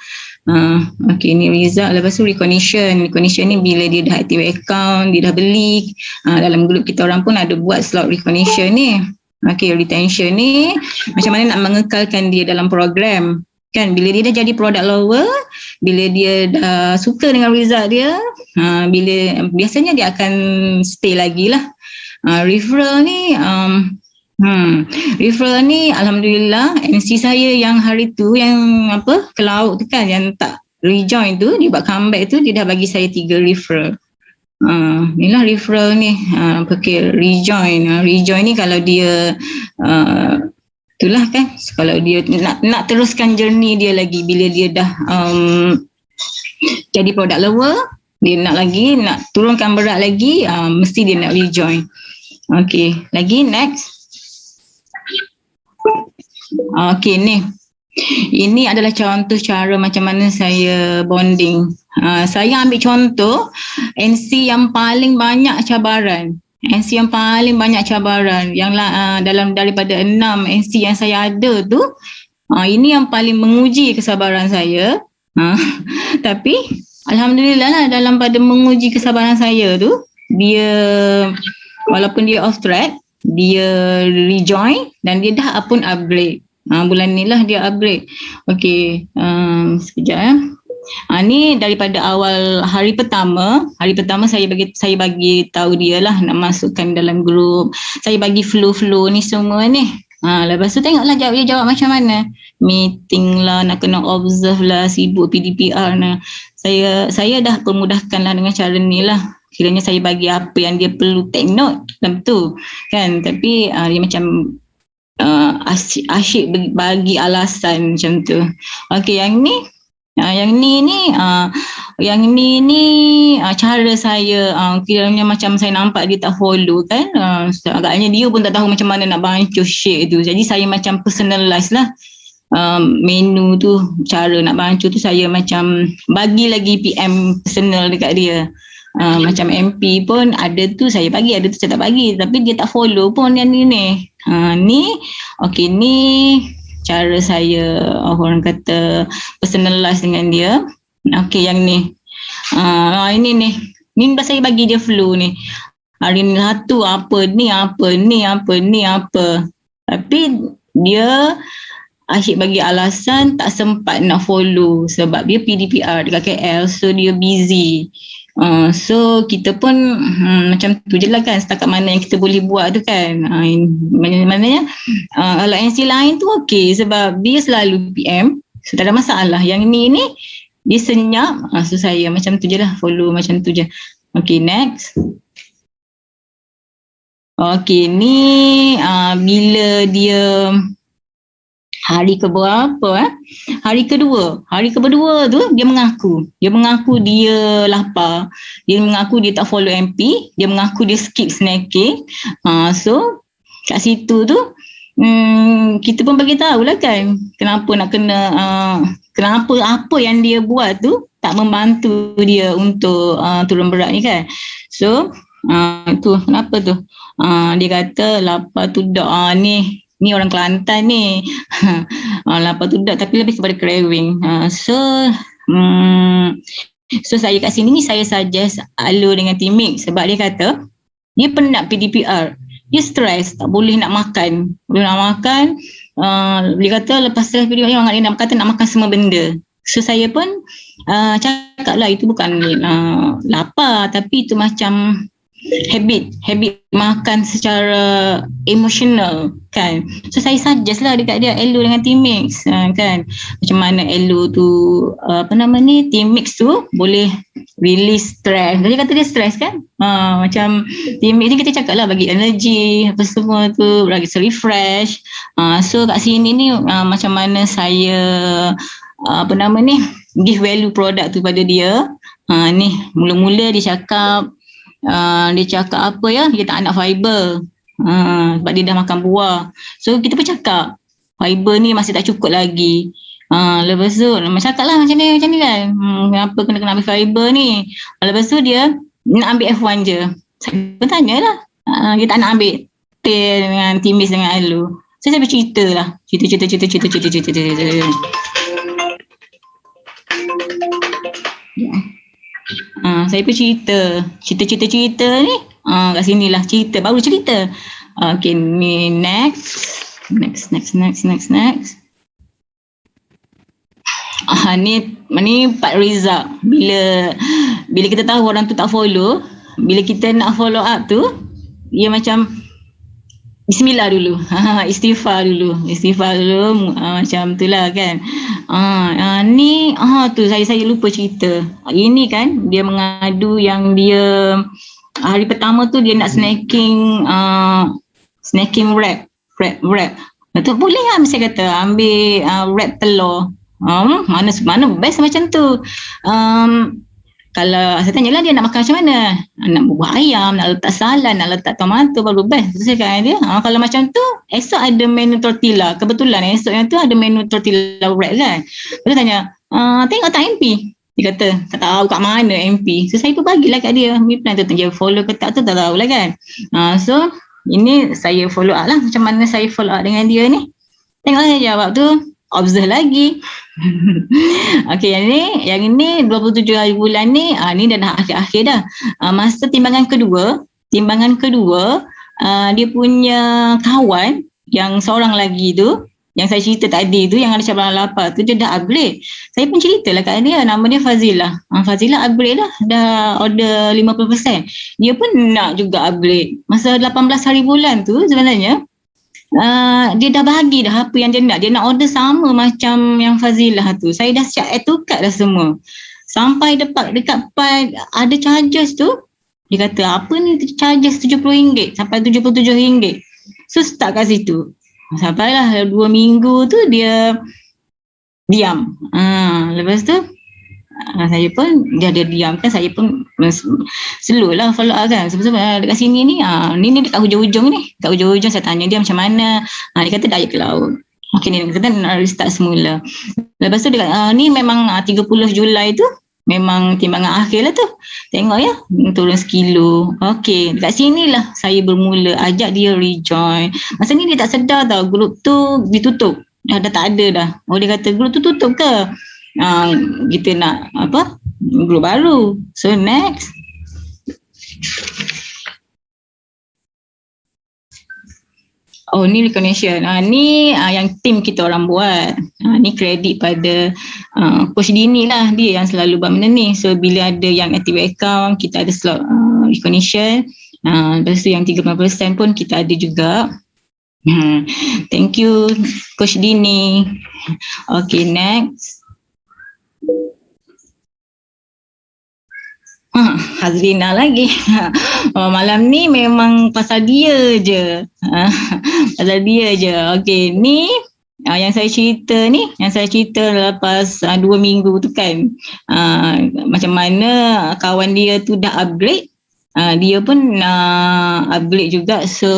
Okay ni result. Lepas tu recognition ni bila dia dah active account, dia dah beli, dalam group kita orang pun ada buat slot recognition ni. Okay, retention ni macam mana nak mengekalkan dia dalam program kan. Bila dia dah jadi product lover, bila dia dah suka dengan result dia, biasanya dia akan stay lagi lah. Referral ni alhamdulillah MC saya yang hari tu yang ke laut tu kan yang tak rejoin tu, dia buat comeback tu dia dah bagi saya 3 referral. Inilah referral ni. Okay, rejoin ni kalau dia itulah kan kalau dia nak teruskan journey dia lagi bila dia dah jadi product lover, dia nak turunkan berat lagi, mesti dia nak rejoin. Okay, lagi next. Okay ni ini adalah contoh cara macam mana saya bonding. Saya ambil contoh NC yang paling banyak cabaran. Yang dalam daripada 6 NC yang saya ada tu, ini yang paling menguji kesabaran saya. Tapi alhamdulillah lah dalam pada menguji kesabaran saya tu, dia walaupun dia off track, dia rejoin dan dia dah pun upgrade. Bulan ni lah dia upgrade. Okay, sekejap ya. Ni daripada awal hari pertama saya bagi tahu dia lah nak masukkan dalam grup. Saya bagi flow ni semua ni. Lepas tu tengoklah dia jawab macam mana. Meeting lah, nak kena observe lah, sibuk PDPR lah. Saya dah permudahkan lah dengan cara ni lah. Kiranya saya bagi apa yang dia perlu take note dalam tu kan. Tapi dia macam asyik bagi alasan macam tu. Okey, yang ni cara saya kiranya macam saya nampak dia tak follow kan. Agaknya dia pun tak tahu macam mana nak bancuh share tu. Jadi saya macam personalize lah menu tu, cara nak bancuh tu saya macam bagi lagi PM personal dekat dia. Macam MP pun ada tu saya bagi, ada tu saya tak bagi, tapi dia tak follow pun yang ni. Okey ni cara saya orang kata personalize dengan dia. Okey yang ni. Ini ni saya bagi dia flow ni. Hari ni satu apa. Tapi dia asyik bagi alasan tak sempat nak follow sebab dia PDPR dekat KL, so dia busy. So kita pun macam tu je lah kan, setakat mana yang kita boleh buat tu kan. Maknanya kalau NC lain tu okey sebab dia selalu PM, so tak ada masalah. Yang ni dia senyap, so saya macam tu je lah, follow macam tu je. Okay, next. Okay, ni bila dia Hari ke berapa Hari kedua tu dia mengaku dia lapar, dia mengaku dia tak follow MP, dia mengaku dia skip snacking. So kat situ tu kita pun bagi tahu lah kan kenapa nak kena kenapa apa yang dia buat tu tak membantu dia untuk turun berat ni kan. So tu kenapa tu dia kata lapar tu dak ni orang Kelantan ni. Lapar tu dak tapi lebih kepada craving. So saya kat sini ni saya suggest Alu dengan Timik sebab dia kata dia penat PDPR. Dia stres, tak boleh nak makan. Dia kata lepas stres PDPR dia nak makan semua benda. So saya pun cakap lah itu bukan lapar tapi itu macam habit makan secara emotional kan. So saya suggest lah dekat dia Elo dengan Teammix kan. Macam mana Elo tu Teammix tu boleh release stress. Dia kata dia stress kan. Macam Teammix ni kita cakap lah bagi energy apa semua tu, bagi refresh. So kat sini ni macam mana saya give value product tu pada dia. Ni mula-mula dia cakap apa ya, dia tak nak fiber sebab dia dah makan buah. So kita pun cakap fiber ni masih tak cukup lagi. Lepas tu cakap lah macam ni kan, kenapa kena ambil fiber ni. Lepas tu dia nak ambil F1 je. Saya pun tanyalah, dia tak nak ambil Tail dengan Timis dengan Alu. So saya bercerita lah, cerita. Saya pun cerita ni kat sini lah baru cerita. Okay, ni next. Ni Pak Rizak. Bila kita tahu orang tu tak follow, bila kita nak follow up tu, dia macam Bismillah dulu, istighfar dulu, macam tu lah kan. Ni tu saya lupa cerita. Ini kan dia mengadu yang dia hari pertama tu dia nak snacking wrap. Betul boleh lah saya kata ambil wrap telur. Mana best macam tu. Kalau saya tanyalah dia nak makan macam mana, nak buah ayam, nak letak salad, nak letak tomato, baru best. Saya kata dia kalau macam tu esok ada menu tortilla. Kebetulan esok yang tu ada menu tortilla wrap kan. Saya tanya tengok tak MP. Dia kata tak tahu kat mana MP. So saya pun bagilah kat dia. Ni plan tu dia follow ke tak tu tak tahulah kan. So ini saya follow up lah, macam mana saya follow up dengan dia ni. Tengok saya jawab tu, observe lagi. Okey, yang ini 27 hari bulan ni, ni dah akhir-akhir dah. Masa timbangan kedua, dia punya kawan yang seorang lagi tu, yang saya cerita tadi tu, yang ada cabaran lapar tu, dia dah upgrade. Saya pun ceritalah kat dia, nama dia Fazilah. Fazilah upgrade lah, dah order 50%. Dia pun nak juga upgrade. Masa 18 hari bulan tu sebenarnya, dia dah bagi dah apa yang dia nak. Dia nak order sama macam yang Fazilah tu. Saya dah siap add to cart dah semua. Sampai dekat part ada charges tu, dia kata apa ni charges RM70 sampai RM77. So start kat situ. Sampailah 2 minggu tu dia diam. Lepas tu saya pun dia diam kan, saya pun slow lah follow up kan. Sebab dekat sini ni ni dekat hujung-hujung ni. Dekat hujung-hujung saya tanya dia macam mana. Dia kata dah ke laut. Okey, ni kita nak restart semula. Lepas tu dekat ni memang 30 Julai tu memang timbangan akhir lah tu. Tengok ya, turun 1 kilo. Okey, dekat sini lah saya bermula ajak dia rejoin. Masa ni dia tak sedar tau, grup tu ditutup. Dah tak ada dah. Dia kata grup tu tutup ke? Kita nak grup baru. So next. Ni recognition. Ni yang tim kita orang buat. Ni kredit pada Coach Dini lah, dia yang selalu buat benda ni. So bila ada yang active account, kita ada slot recognition. Lepas tu yang 30% pun kita ada juga. Thank you Coach Dini. Okay, next. Hazrina lagi. Malam ni memang pasal dia je. Pasal dia je. Okey, ni yang saya cerita lepas 2 minggu tu kan, macam mana kawan dia tu dah upgrade, dia pun nak upgrade juga. So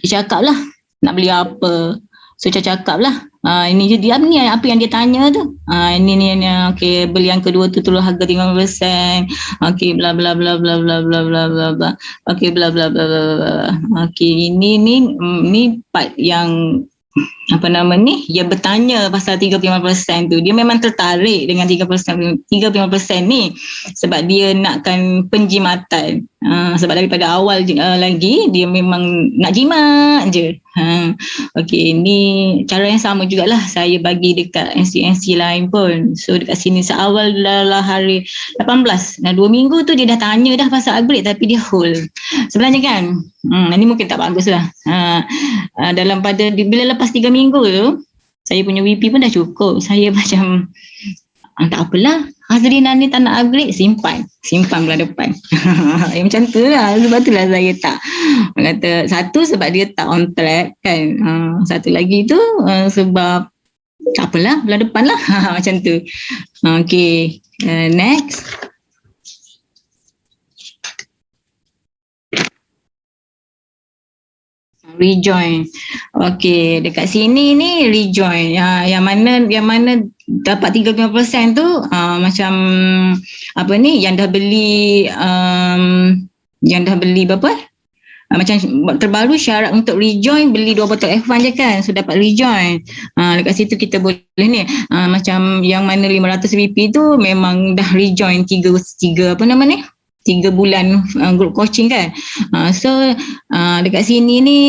dia cakap lah nak beli apa. So saya cakap lah, ini je dia ni apa yang dia tanya tu. Ini okey, beli yang kedua tu turun harga 50%. Okey, bla bla bla bla bla bla bla bla bla. Okey, bla bla bla bla bla. Okey, ini part yang apa nama ni, dia bertanya pasal 35% tu. Dia memang tertarik dengan 35% ni sebab dia nakkan penjimatan. Sebab daripada awal lagi dia memang nak jimat je. Okey, ni cara yang sama jugalah saya bagi dekat NC lain pun. So dekat sini seawal dah hari 18, 2 minggu tu dia dah tanya dah pasal upgrade tapi dia hold. Sebenarnya kan, ini mungkin tak bagus lah. Dalam pada bila lepas 3 minggu tu, saya punya VP pun dah cukup. Saya macam tak apalah, Hazrina ni tak nak upgrade, simpan bulan depan. Macam tu lah. Sebab tu lah saya tak kata, satu sebab dia tak on track kan, satu lagi tu sebab tak apalah, bulan depan lah. Macam tu. Okay, next. Rejoin. Okey, dekat sini ni rejoin. Yang mana dapat 35% tu macam apa ni, yang dah beli berapa? Macam terbaru syarat untuk rejoin beli 2 botol F1 je kan, so dapat rejoin. Dekat situ kita boleh ni macam yang mana 500 VP tu memang dah rejoin 3 apa nama ni, 3 bulan group coaching kan. So dekat sini ni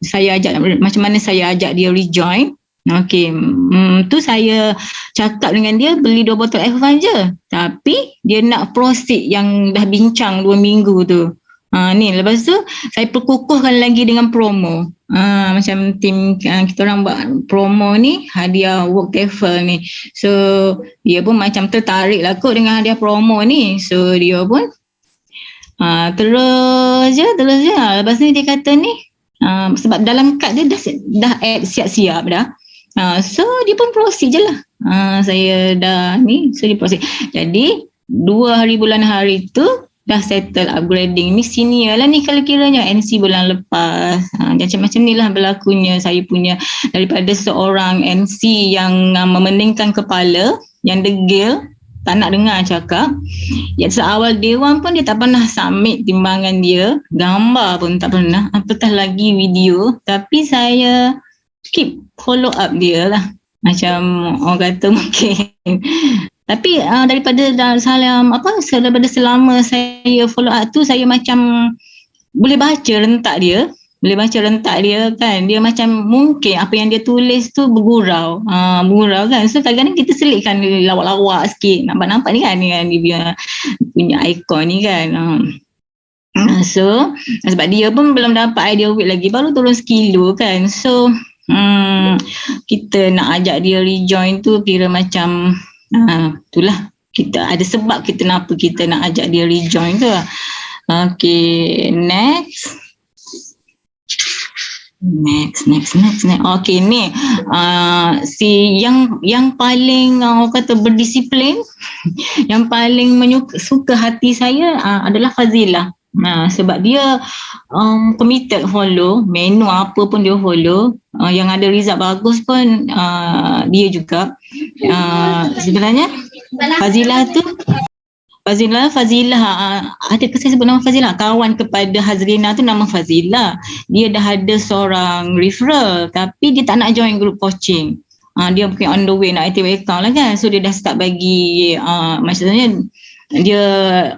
saya ajak, macam mana saya ajak dia rejoin. Okey, tu saya cakap dengan dia beli 2 botol F1 je, tapi dia nak proceed yang dah bincang 2 minggu tu. Ni lepas tu saya perkukuhkan lagi dengan promo. Macam tim kita orang buat promo ni, hadiah work travel ni. So dia pun macam tertarik lah kot dengan hadiah promo ni. So dia pun terus je. Lepas ni dia kata ni sebab dalam kad dia dah add siap-siap dah. So dia pun proceed je lah. Saya dah ni, so dia proceed. Jadi 2 hari bulan hari tu dah settle upgrading. Ni senior lah ni kalau kiranya, NC bulan lepas. Macam ni lah berlakunya. Saya punya daripada seorang NC yang memeningkan kepala, yang degil, tak nak dengar cakap. Seawal dewan pun dia tak pernah submit timbangan dia, gambar pun tak pernah, apatah lagi video. Tapi saya keep follow up dia lah. Macam orang kata mungkin. Tapi daripada selama saya follow up tu, saya macam boleh baca rentak dia kan. Dia macam mungkin apa yang dia tulis tu bergurau kan. So kadang-kadang kita selitkan lawak-lawak sikit, nampak ni kan dia punya ikon ni kan. So sebab dia pun belum dapat idea weight lagi, baru turun sekilo kan. So kita nak ajak dia rejoin tu kira macam itulah, kita ada sebab kenapa kita nak ajak dia rejoin tu. Okay, next. Okay, ni si yang paling orang kata berdisiplin, yang paling suka hati saya adalah Fazilah. Sebab dia committed follow, menu apa pun dia follow, yang ada result bagus pun dia juga. Sebenarnya Fazilah ada ke saya sebut nama Fazilah? Kawan kepada Hazrina tu nama Fazilah. Dia dah ada seorang referral tapi dia tak nak join group coaching. Dia mungkin on the way nak activate account lah kan. So dia dah start bagi maksudnya dia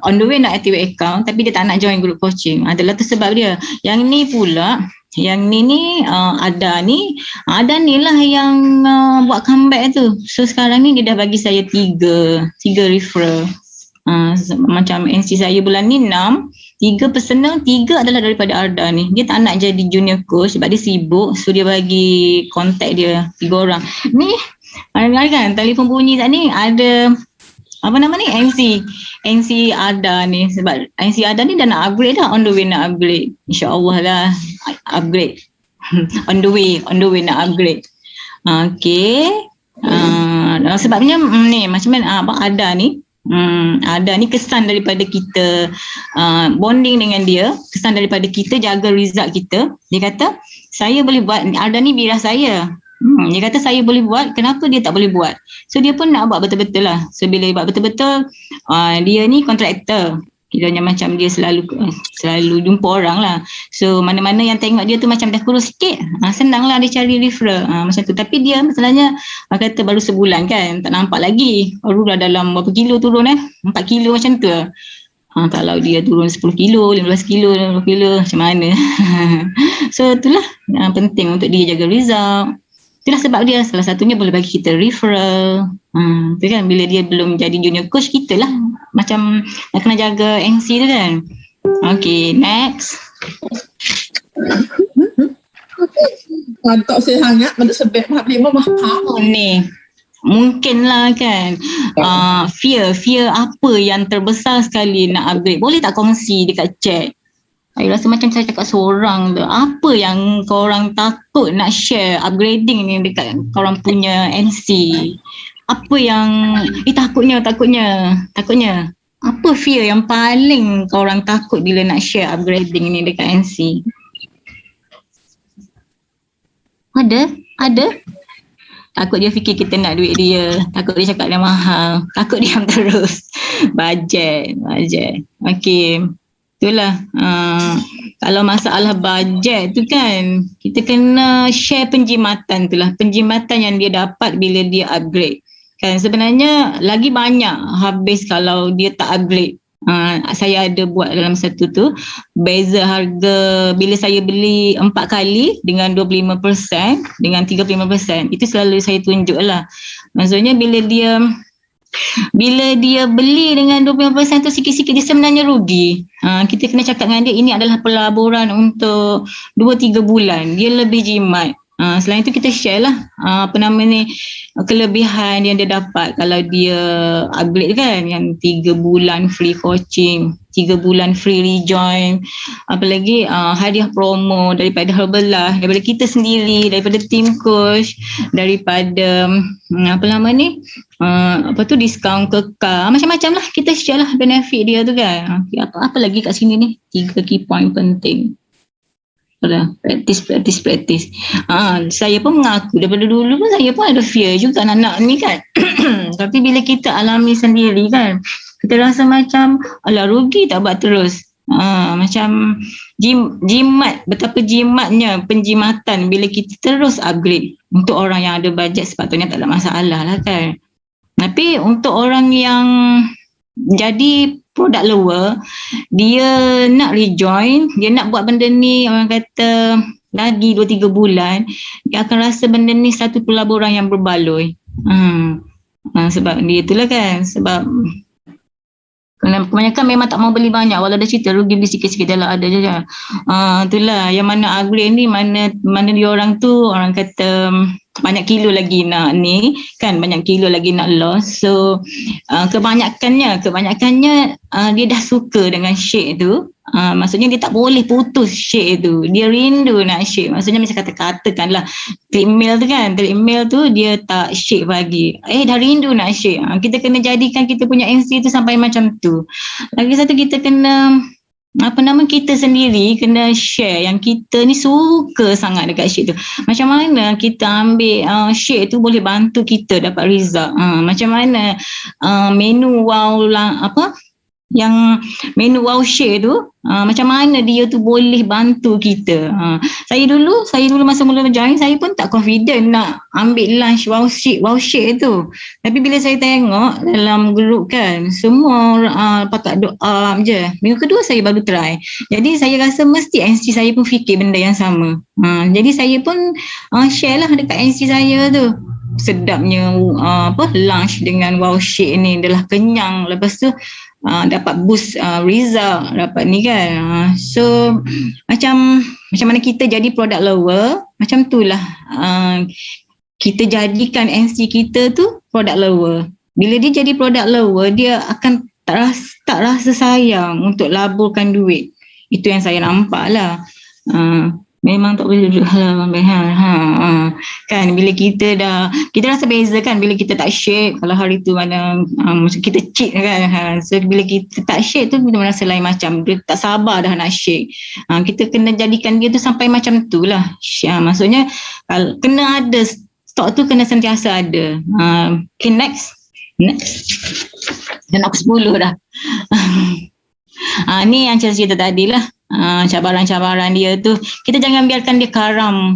on the way nak activate account tapi dia tak nak join group coaching. Adalah tu sebab dia. Yang ni pula, yang ni ada ni lah yang buat comeback tu. So sekarang ni dia dah bagi saya 3 referral. Macam NC saya bulan ni 6, 3 personal, 3 adalah daripada Arda ni. Dia tak nak jadi junior coach sebab dia sibuk. So dia bagi kontak dia 3 orang. Ni kan telefon bunyi tak ni, ada apa nama ni, NC Ada ni. Sebab NC Ada ni dah nak upgrade dah, on the way nak upgrade. InsyaAllah lah upgrade. on the way nak upgrade. Okey. Sebabnya ni macam mana ada ni kesan daripada kita bonding dengan dia, kesan daripada kita jaga result kita. Dia kata saya boleh buat, ada ni birah saya. Dia kata saya boleh buat, kenapa dia tak boleh buat? So dia pun nak buat betul-betul lah. So bila dia buat betul-betul, dia ni kontraktor. Kiranya macam dia selalu jumpa orang lah. So mana-mana yang tengok dia tu macam dah kurus sikit, senang lah dia cari referral macam tu. Tapi dia masalahnya kata baru sebulan kan, tak nampak lagi. Baru dah dalam berapa kilo turun 4 kilo macam tu. Kalau dia turun 10 kilo, 15 kilo, 20 kilo macam mana. So itulah penting untuk dia jaga result. Itulah sebab dia salah satunya boleh bagi kita referral. Tu kan, bila dia belum jadi junior coach, kita lah macam nak kena jaga NC tu kan. Okay, next. Mantap saya hangat pada sebab Habib mahal. Ni mungkin lah kan, fear apa yang terbesar sekali nak upgrade, boleh tak kongsi dekat chat? Saya rasa macam saya cakap seorang tu. Apa yang korang takut nak share upgrading ni dekat korang punya NC? Apa yang takutnya. Apa fear yang paling korang takut bila nak share upgrading ni dekat NC? Ada? Takut dia fikir kita nak duit dia. Takut dia cakap dia mahal. Takut diam terus. Bajet. Okay. Itulah. Kalau masalah bajet tu kan, kita kena share penjimatan tu lah. Penjimatan yang dia dapat bila dia upgrade. Kan sebenarnya lagi banyak habis kalau dia tak upgrade. Saya ada buat dalam satu tu, beza harga bila saya beli 4 kali dengan 25% dengan 35%, itu selalu saya tunjuk lah. Maksudnya bila dia beli dengan 25% tu sikit-sikit, dia sebenarnya rugi. Kita kena cakap dengan dia, ini adalah pelaburan untuk 2-3 bulan, dia lebih jimat. Selain itu kita share lah kelebihan yang dia dapat kalau dia upgrade kan, yang 3 bulan free coaching, 3 bulan free rejoin, apalagi hadiah promo daripada Herbalife, daripada kita sendiri, daripada team coach, daripada diskaun kekal, macam-macam lah kita share lah benefit dia tu kan. Apa lagi kat sini ni 3 key point penting. Practice. Saya pun mengaku daripada dulu pun saya pun ada fear juga nak ni kan. Tapi bila kita alami sendiri kan, kita rasa macam alah rugi tak buat terus. Macam jimat, betapa jimatnya penjimatan bila kita terus upgrade. Untuk orang yang ada bajet sepatutnya tak ada masalah lah kan. Tapi untuk orang yang jadi product lower, dia nak rejoin, dia nak buat benda ni, orang kata lagi 2-3 bulan, dia akan rasa benda ni satu pelaburan yang berbaloi. Sebab dia itulah kan, sebab kebanyakan memang tak mau beli banyak, walau dah cerita rugi beli sikit-sikit dalam ada je. Itulah yang mana upgrade ni, mana dia orang tu, orang kata banyak kilo lagi nak ni kan, banyak kilo lagi nak loss. So kebanyakannya dia dah suka dengan shake tu. Maksudnya dia tak boleh putus shake tu, dia rindu nak shake. Maksudnya macam katakanlah treadmill tu kan, treadmill tu dia tak shake pagi, dah rindu nak shake. Kita kena jadikan kita punya NC tu sampai macam tu. Lagi satu, kita kena kita sendiri kena share yang kita ni suka sangat dekat shake tu. Macam mana kita ambil shake tu boleh bantu kita dapat result. Macam mana menu menu wow shake tu, macam mana dia tu boleh bantu kita. Saya dulu masa mula join, saya pun tak confident nak ambil lunch wow shake tu. Tapi bila saya tengok dalam group kan, semua pakat doa je. Minggu kedua saya baru try. Jadi saya rasa mesti NC saya pun fikir benda yang sama. Jadi saya pun share lah dekat NC saya tu. Sedapnya lunch dengan wow shake ni, adalah kenyang, lepas tu dapat boost result, dapat ni kan. So macam mana kita jadi product lower, macam itulah kita jadikan NC kita tu product lower. Bila dia jadi product lower, dia akan tak rasa sayang untuk laburkan duit. Itu yang saya nampak lah. Memang tak boleh duduk kan bila kita rasa beza kan bila kita tak shake. Kalau hari tu mana kita cheat kan, so bila kita tak shake tu kita merasa lain macam, dia tak sabar dah nak shake. Kita kena jadikan dia tu sampai macam tu lah. Maksudnya kena ada stok tu, kena sentiasa ada. Okay, next dan aku 10 dah. Ni yang cerita tadi lah. Cabaran-cabaran dia tu, kita jangan biarkan dia karam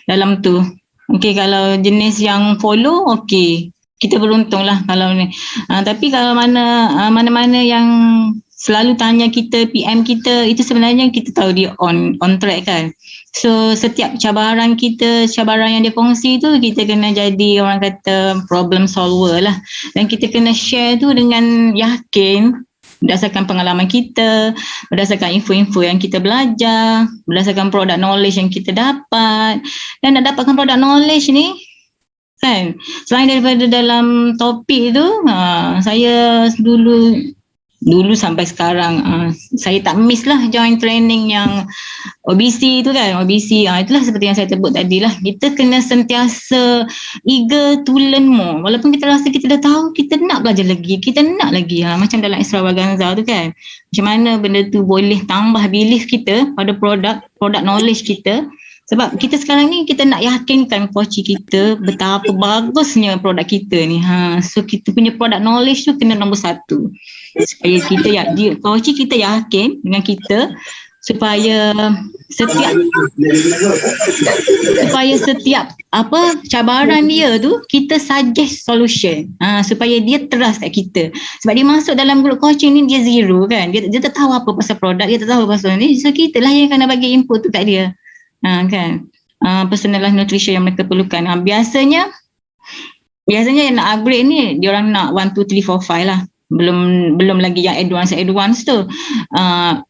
dalam tu. Okey, kalau jenis yang follow, okey, kita beruntung lah kalau ni. Tapi kalau mana-mana yang selalu tanya kita, PM kita, itu sebenarnya kita tahu dia on track kan. So setiap cabaran yang dia kongsi tu, kita kena jadi orang kata problem solver lah. Dan kita kena share tu dengan yakin, berdasarkan pengalaman kita, berdasarkan info-info yang kita belajar, berdasarkan product knowledge yang kita dapat. Dan nak dapatkan product knowledge ni kan, selain daripada dalam topik tu, saya dulu sampai sekarang saya tak miss lah join training yang OBC tu kan. OBC itulah seperti yang saya sebut tadi lah, kita kena sentiasa eager to learn more. Walaupun kita rasa kita dah tahu, kita nak belajar lagi, kita nak lagi. Macam dalam extravaganza tu kan, macam mana benda tu boleh tambah belief kita pada product knowledge kita. Sebab kita sekarang ni kita nak yakinkan coach kita betapa bagusnya produk kita ni. So kita punya product knowledge tu kena nombor 1. Supaya coach kita yakin dengan kita, supaya setiap cabaran dia tu kita suggest solution, supaya dia trust kat kita. Sebab dia masuk dalam group coaching ni, dia zero kan, dia tak tahu apa pasal produk, dia tak tahu pasal ni, so kita lah yang kena bagi input tu kat dia. Kan, personalized nutrition yang mereka perlukan. Biasanya yang nak upgrade ni, dia orang nak 1, 2, 3, 4, 5 lah. Belum lagi yang advance tu.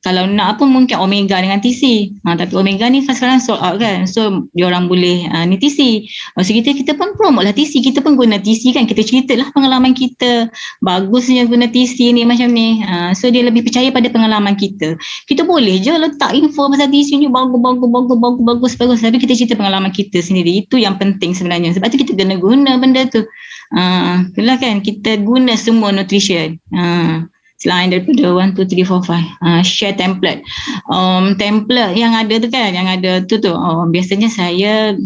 Kalau nak apa mungkin omega dengan TC. Tapi omega ni sekarang sold out kan. So diorang boleh ni TC. So kita pun promote lah TC. Kita pun guna TC kan. Kita cerita lah pengalaman kita. Bagusnya guna TC ni macam ni. So dia lebih percaya pada pengalaman kita. Kita boleh je letak info pasal TC ni bagus. Tapi kita cerita pengalaman kita sendiri. Itu yang penting sebenarnya. Sebab tu kita kena guna benda tu. Itulah kan, kita guna semua nutrition. Selain daripada 1, 2, 3, 4, 5 share template. Template yang ada tu kan, biasanya saya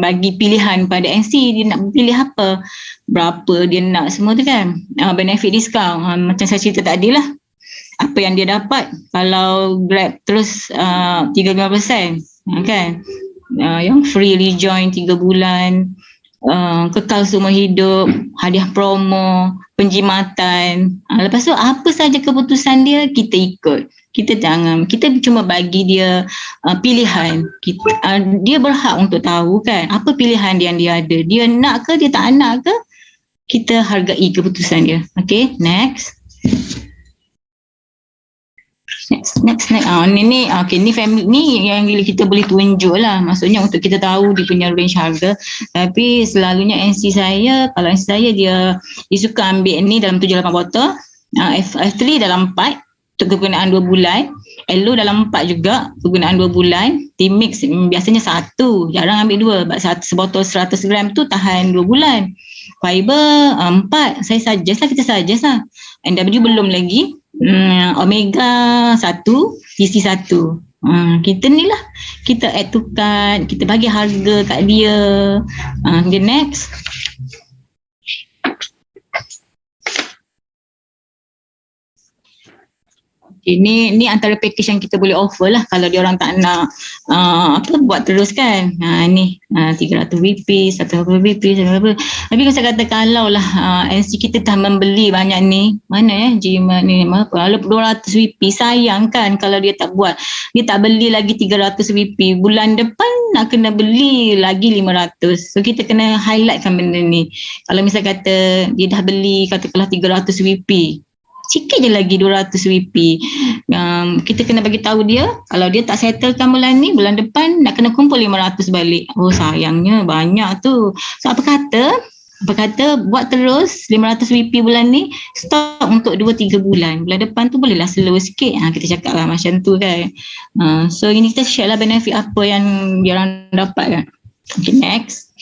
bagi pilihan pada NC, dia nak pilih apa, berapa dia nak, semua tu kan. Benefit discount, macam saya cerita tadi lah, apa yang dia dapat kalau Grab terus 35%, kan. Yang free rejoin 3 bulan, kekal seumur hidup, hadiah promo, penjimatan. Lepas tu apa saja keputusan dia, kita ikut. Kita cuma bagi dia pilihan. Dia berhak untuk tahu kan apa pilihan yang dia ada. Dia nak ke, dia tak nak ke, kita hargai keputusan dia. Okay, next. Ni family ni yang kita boleh tunjuk lah, maksudnya untuk kita tahu dia punya range harga. Tapi selalunya NC saya, kalau NC saya dia suka ambil ni dalam 7-8 botol, F3 dalam 4 untuk kegunaan 2 bulan, Elo dalam 4 juga kegunaan 2 bulan, T-Mix biasanya 1, jarang ambil 2, sebotol 100 gram tu tahan 2 bulan, Fiber 4, kita suggest lah. NW belum lagi, Omega 1, TC 1. Kita ni lah, kita add to cart, kita bagi harga kat dia. Okay, next. Okay, ni antara package yang kita boleh offer lah kalau dia orang tak nak buat terus kan. Ni 300 VP, 180 VP, 180. Tapi saya kata kalau lah NC kita dah membeli banyak ni, mana Jimat ni, kalau 200 VP, sayang kan kalau dia tak buat. Dia tak beli lagi 300 VP, bulan depan nak kena beli lagi 500. So kita kena highlightkan benda ni. Kalau misal kata dia dah beli katakanlah 300 VP, sikit je lagi 200 VP. Kita kena bagi tahu dia, kalau dia tak settlekan bulan ni, bulan depan nak kena kumpul 500 balik. Oh sayangnya banyak tu. So apa kata apa kata, buat terus 500 WP bulan ni, stop untuk 2-3 bulan. Bulan depan tu bolehlah slow sikit. Kita cakap lah macam tu kan. So ini kita share lah benefit apa yang diorang dapat kan. Okay, next.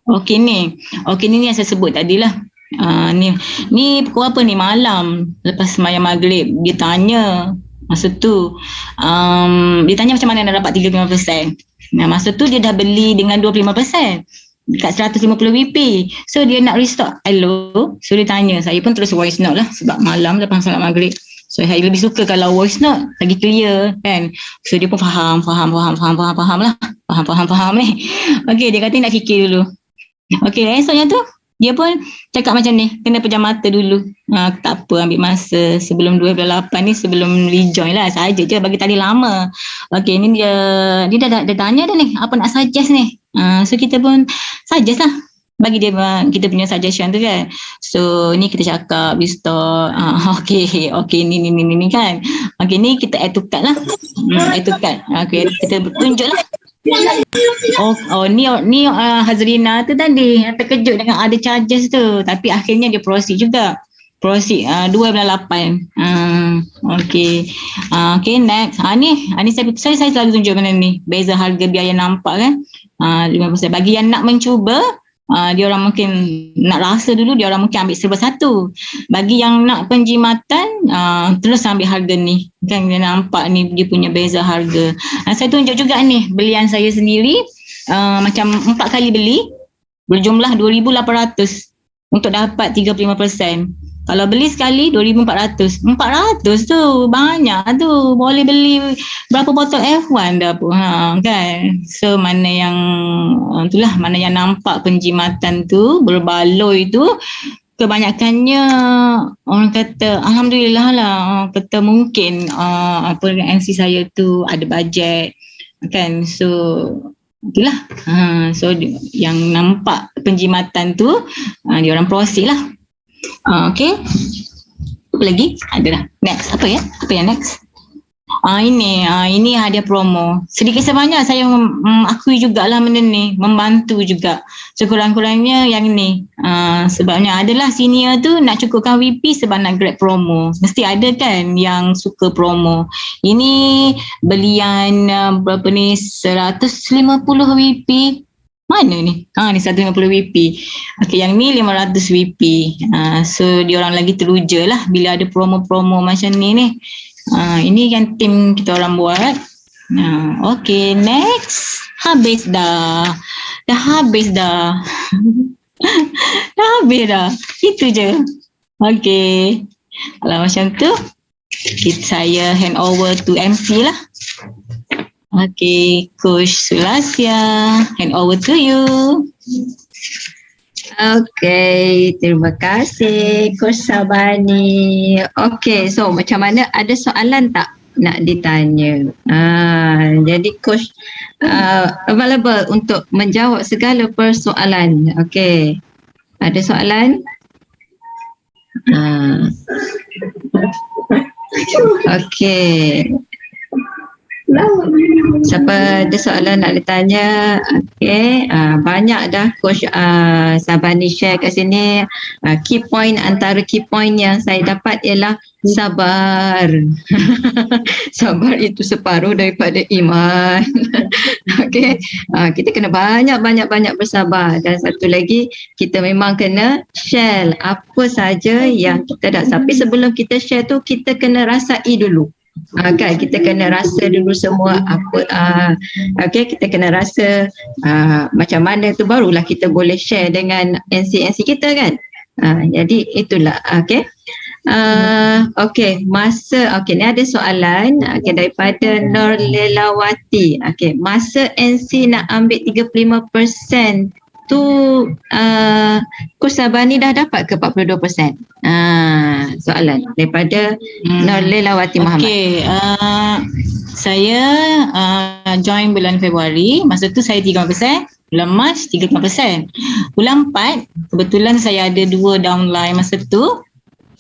Okay ni yang saya sebut tadi lah. Ni pukul apa ni, malam lepas sembahyang maghrib dia tanya masa tu, dia tanya macam mana nak dapat 35%. Masa tu dia dah beli dengan 25% dekat 150 WP. So dia nak restock. Hello. So dia tanya, saya pun terus voice note lah sebab malam lepas solat maghrib. So saya lebih suka kalau voice note lagi clear kan. So dia pun faham lah. Faham ni. Okay, dia kata nak fikir dulu. Okay, esoknya tu dia pun cakap macam ni, kena pejam mata dulu. Tak apa, ambil masa sebelum 2008 ni, sebelum rejoin lah saja je, bagi tadi lama. Okay, ni dia dah tanya dah ni, apa nak suggest ni. So kita pun suggest lah, bagi dia kita punya suggestion tu kan. So ni kita cakap restore. Okay, ni kan. Okay, ni kita add to cart lah. Add to cart. Okay, kita tunjuk lah. Ni Hazrina tu tadi terkejut dengan ada charges tu, tapi akhirnya dia proceed juga. Proceed 2.8. Okay. Okay, next. Ni saya selalu tunjuk benda ni. Beza harga biaya nampak kan. 5%. Bagi yang nak mencuba, dia orang mungkin nak rasa dulu, dia orang mungkin ambil serba satu. Bagi yang nak penjimatan, terus ambil harga ni kan, dia nampak ni dia punya beza harga. Saya tunjuk juga ni belian saya sendiri, macam 4 kali beli berjumlah 2,800 untuk dapat 35%. Kalau beli sekali 2,400. 400 tu banyak tu, boleh beli berapa botol F1 dah pun kan. So mana yang itulah, mana yang nampak penjimatan tu berbaloi tu, kebanyakannya orang kata alhamdulillah lah, orang kata mungkin MC saya tu ada bajet kan. So itulah. So yang nampak penjimatan tu, dia orang proceed lah. Okay. Apa lagi? Ada dah. Next. Apa yang next? Ini hadiah promo. Sedikit sebanyak saya akui jugalah benda ni, membantu juga. Sekurang-kurangnya yang ni. Sebabnya adalah senior tu nak cukupkan WP sebab nak grab promo. Mesti ada kan yang suka promo. Ini belian berapa ni? 150 WP. Mana ni? Ni 150 WP. Okay, yang ni 500 WP. So diorang lagi teruja lah bila ada promo-promo macam ni. Ini kan tim kita orang buat. Okay, next. Habis dah. Dah habis dah. Itu je. Okay. Kalau macam tu, saya hand over to MC lah. Okay, Coach Sulasya, hand over to you. Okay, terima kasih Coach Sabani. Okay, so macam mana, ada soalan tak nak ditanya? Jadi Coach available untuk menjawab segala persoalan. Okay, ada soalan? Okay. Siapa ada soalan nak ditanya? Okay, banyak dah Coach Sabani share kat sini. Key point, antara key point yang saya dapat ialah sabar. Sabar itu separuh daripada iman. Okay, kita kena banyak bersabar. Dan satu lagi, kita memang kena share apa saja yang kita dah. Tapi sebelum kita share tu, kita kena rasai dulu. Kan, kita kena rasa dulu semua apa. Okay, kita kena rasa macam mana tu, barulah kita boleh share dengan NC kita kan. Jadi itulah. Okay. Okay, okay, ni ada soalan daripada Nur Lelawati. Okay, masa NC nak ambil 35% tu, Coach Sabani dah dapat ke 42%? Soalan daripada Nur Lelawati Muhammad. Okay, saya join bulan Februari, masa tu saya 35%, bulan Mac 35%. Bulan 4 kebetulan saya ada 2 downline masa tu.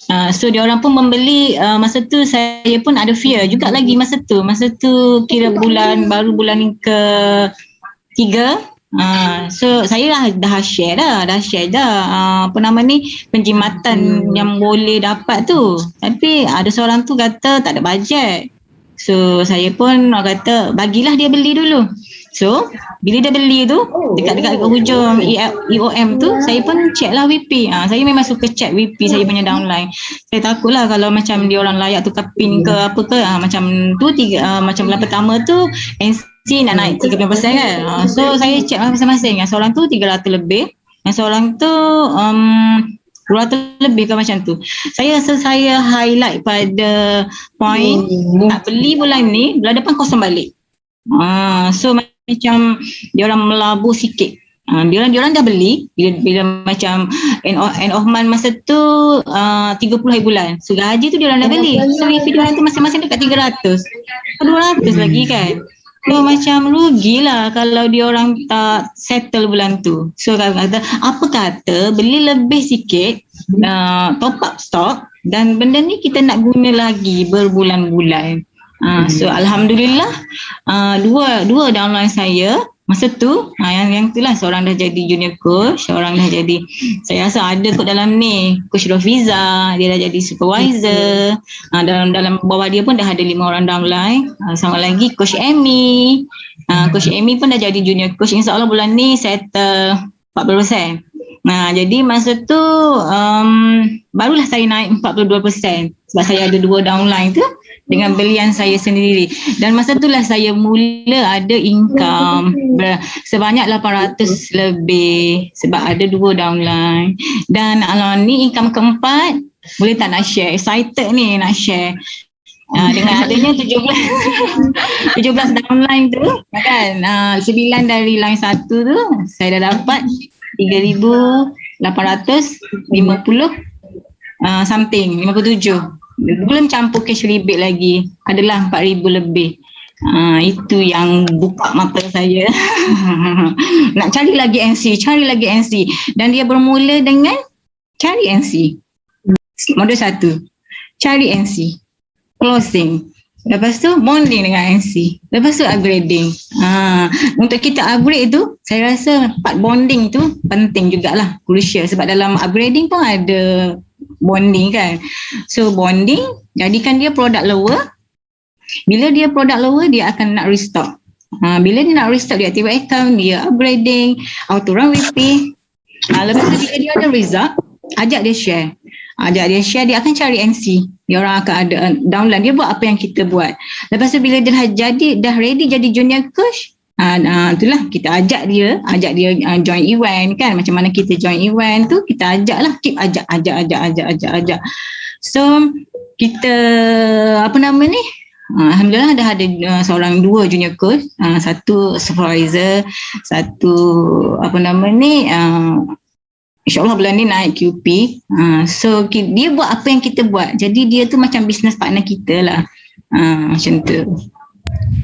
So diorang pun membeli, masa tu saya pun ada fear juga lagi masa tu kira bulan baru bulan ke 3. So saya dah share dah apa nama ni, penjimatan yang boleh dapat tu. Tapi ada seorang tu kata tak ada bajet. So saya pun kata bagilah dia beli dulu. So bila dia beli tu dekat hujung EOM tu, saya pun check lah WP. Saya memang suka check WP saya punya downline. Saya takutlah kalau macam dia orang layak tukar pin ke apa ke, macam tu macam bulan pertama tu NC nak naik 30% kan. So saya check masing-masing. Yang seorang tu 300 lebih, yang seorang tu 200 lebih ke macam tu. Saya highlight pada point tak beli bulan ni, bulan depan kosong balik. So macam diorang melabur sikit. Diorang dah beli bila macam end of month masa tu 30 hari bulan. So gaji tu diorang dah beli. So if diorang tu masing-masing dekat 300, 200 lagi kan. So macam rugilah kalau diorang tak settle bulan tu. So kata apa kata beli lebih sikit, top up stok, dan benda ni kita nak guna lagi berbulan-bulan. So alhamdulillah dua downline saya masa tu, yang tu lah, seorang dah jadi junior coach, seorang dah jadi, saya rasa ada kot dalam ni, Coach Rofiza, dia dah jadi supervisor. Dalam bawah dia pun dah ada 5 orang downline. Sama lagi Coach Amy. Coach Amy pun dah jadi junior coach. InsyaAllah bulan ni settle 40%. Jadi masa tu barulah saya naik 42% sebab saya ada 2 downline tu dengan belian saya sendiri. Dan masa itulah saya mula ada income sebanyak 800 lebih sebab ada 2 downline. Dan ni income keempat, boleh tak nak share? Excited ni nak share. Dengan adanya 17 downline tu kan, 9 dari line 1 tu saya dah dapat 3,850 something, 57. Belum campur cash rebate lagi, adalah 4,000 lebih. Itu yang buka mata saya. Nak cari lagi NC. Dan dia bermula dengan cari NC. Modul 1, cari NC, closing. Lepas tu bonding dengan NC. Lepas tu upgrading. Untuk kita upgrade tu, saya rasa part bonding tu penting jugalah, crucial. Sebab dalam upgrading pun ada bonding kan. So bonding, jadikan dia produk lower. Bila dia produk lower, dia akan nak restock. Bila dia nak restock, dia activate account, dia upgrading, auto run WP. Lepas tu bila dia ada result, ajak dia share. Dia akan cari NC. Dia orang akan ada downline. Dia buat apa yang kita buat. Lepas tu bila dia dah ready jadi junior coach, itulah kita ajak dia join event kan. Macam mana kita join event tu, kita ajak lah, keep ajak. So kita alhamdulillah dah ada seorang 2 junior coach, 1 supervisor, 1 InsyaAllah bulan ni naik QP. So dia buat apa yang kita buat. Jadi dia tu macam business partner kita lah. Macam tu.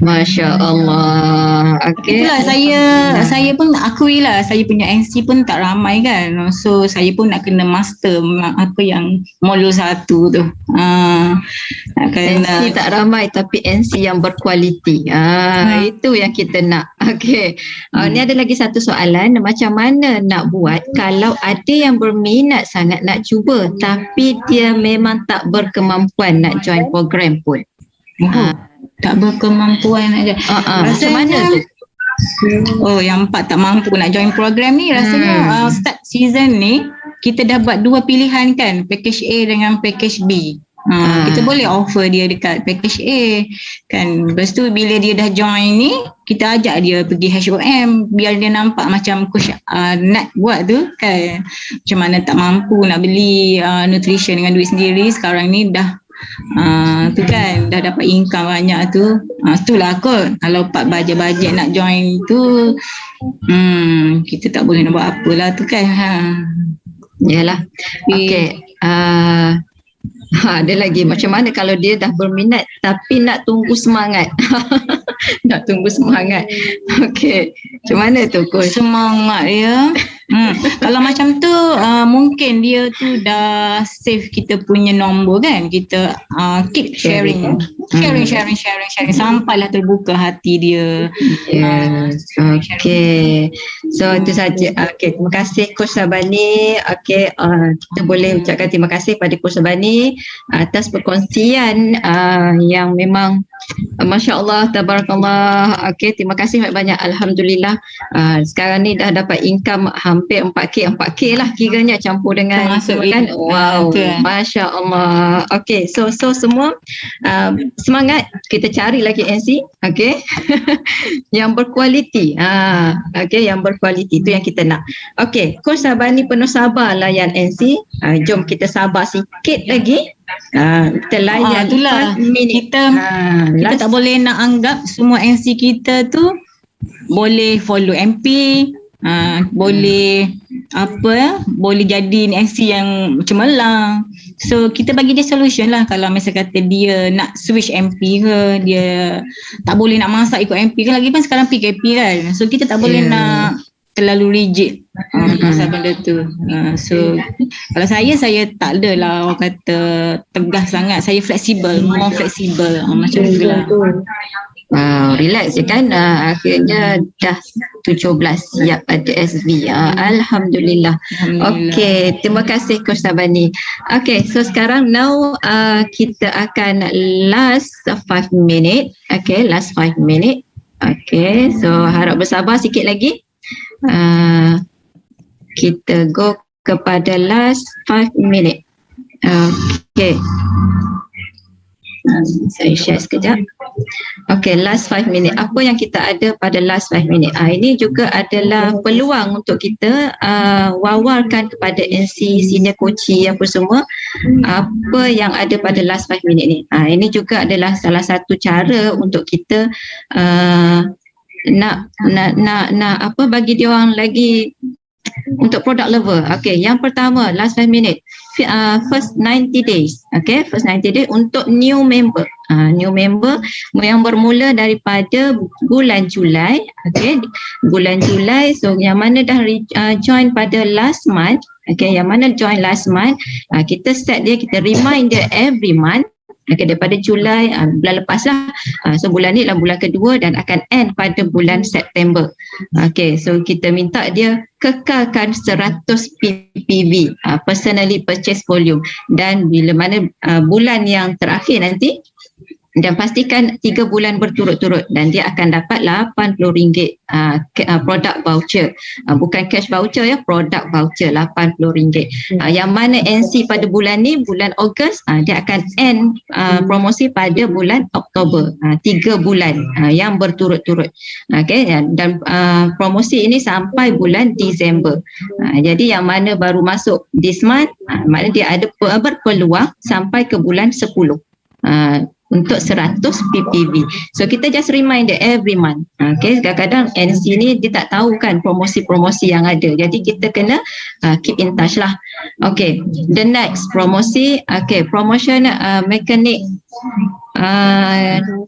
Masya Allah. Okay. Itulah saya pun akui lah, saya punya NC pun tak ramai kan. So saya pun nak kena master apa yang modul 1 tu. NC tak ramai tapi NC yang berkualiti. Itu yang kita nak. Okay. Ni ada lagi satu soalan. Macam mana nak buat kalau ada yang berminat sangat nak cuba tapi dia memang tak berkemampuan nak join program pun? Tak berkemampuan aja. Macam mana tu? Yang 4 tak mampu nak join program ni, rasanya start season ni kita dah buat 2 pilihan kan, package A dengan package B. Kita boleh offer dia dekat package A kan. Lepas tu bila dia dah join ni, kita ajak dia pergi HOM biar dia nampak macam coach Nat buat tu kan. Macam mana tak mampu nak beli nutrition dengan duit sendiri, sekarang ni dah tu kan, dah dapat income banyak tu. Itulah kot, kalau part bajet nak join tu, kita tak boleh nak buat apalah tu kan. Yalah. Okay. Ada lagi, macam mana kalau dia dah berminat tapi nak tunggu semangat? Nak tunggu semangat. Okay. Macam mana tu coach? Semangat ya. Kalau macam tu mungkin dia tu dah save kita punya nombor kan. Kita keep sharing sampailah terbuka hati dia. Yes. Okay. So itu saja. Okay, terima kasih Coach Sabani. Okay, kita boleh ucapkan terima kasih pada Coach Sabani atas perkongsian yang memang Masya Allah, tabarakallah. Okay, terima kasih banyak-banyak. Alhamdulillah. Sekarang ni dah dapat income hampir 4K lah kiranya campur dengan kan. Wow, Masya Allah. Okay, so semua semangat. Kita cari lagi NC. Okay. Yang berkualiti. Okay, yang berkualiti. Itu yang kita nak. Okay, Coach Sabani penuh sabar layan NC. Jom kita sabar sikit lagi. Kita layan itulah kita tak boleh nak anggap semua NC kita tu boleh follow MP, boleh boleh jadi NC yang cemerlang. So kita bagi dia solution lah. Kalau misalnya kata dia nak switch MP ke, dia tak boleh nak masak ikut MP ke, lagi pun sekarang PKP kan. So kita tak boleh nak terlalu rigid pasal benda tu. So kalau saya tak adalah orang kata tegas sangat. Saya fleksibel, more fleksibel macam tu lah. Relax je kan. Akhirnya dah 17 siap ada SV. Alhamdulillah. Okay, terima kasih Coach Sabani. Okay, so sekarang now kita akan last 5 minit. Okay, last 5 minit. Okay, so harap bersabar sikit lagi. Kita go kepada last 5 minit. Okay. Saya share sekejap. Okay, last 5 minit. Apa yang kita ada pada last 5 minit? Ini juga adalah peluang untuk kita wawarkan kepada NC, senior coachee apa semua, apa yang ada pada last 5 minit ni. Ini juga adalah salah satu cara untuk kita nak bagi dia orang lagi untuk product lover. Okay, yang pertama last 5 minute, first 90 days. Okay, first 90 days untuk new member. New member yang bermula daripada bulan Julai. Okay, bulan Julai. So yang mana dah join pada last month. Okay, yang mana join last month, kita set dia, kita remind dia every month. Okay, daripada Julai, bulan lepas lah. So bulan ni adalah bulan kedua dan akan end pada bulan September. Okay, so kita minta dia kekalkan 100 PPV, personally purchase volume. Dan bila mana bulan yang terakhir nanti, dan pastikan 3 bulan berturut-turut dan dia akan dapat RM80 produk voucher. Bukan cash voucher ya, produk voucher RM80. Yang mana NC pada bulan ni, bulan Ogos, dia akan end promosi pada bulan Oktober. 3 bulan yang berturut-turut. Okay, dan promosi ini sampai bulan Disember. Jadi yang mana baru masuk this month, maknanya dia ada berpeluang sampai ke bulan 10. Untuk 100 PPV. So kita just remind dia every month. Okay, kadang-kadang NC ni dia tak tahu kan promosi-promosi yang ada. Jadi kita kena keep in touch lah. Okay, the next promosi. Okay, promotion mechanic.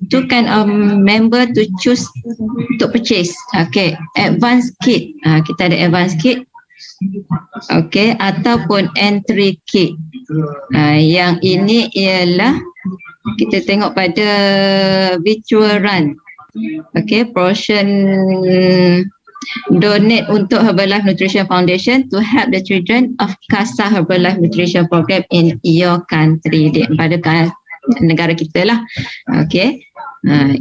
Two kind of member to choose untuk purchase. Okay, advance kit. Kita ada advance kit. Okay, ataupun entry kit. Yang ini ialah kita tengok pada virtual run. Okay, portion donate untuk Herbalife Nutrition Foundation to help the children of CASA Herbalife Nutrition Program in your country. Pada negara kita lah. Okay,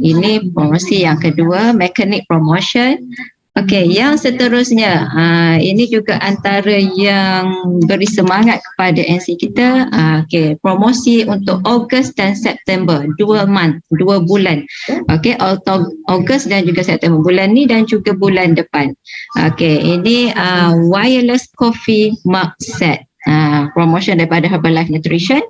ini promosi yang kedua, mechanic promotion. Okey, yang seterusnya, ini juga antara yang beri semangat kepada NC kita. Okey, promosi untuk Ogos dan September, 2 bulan. Okey, Ogos dan juga September, bulan ni dan juga bulan depan. Okey, ini wireless coffee mug set. Promotion daripada Herbalife Nutrition.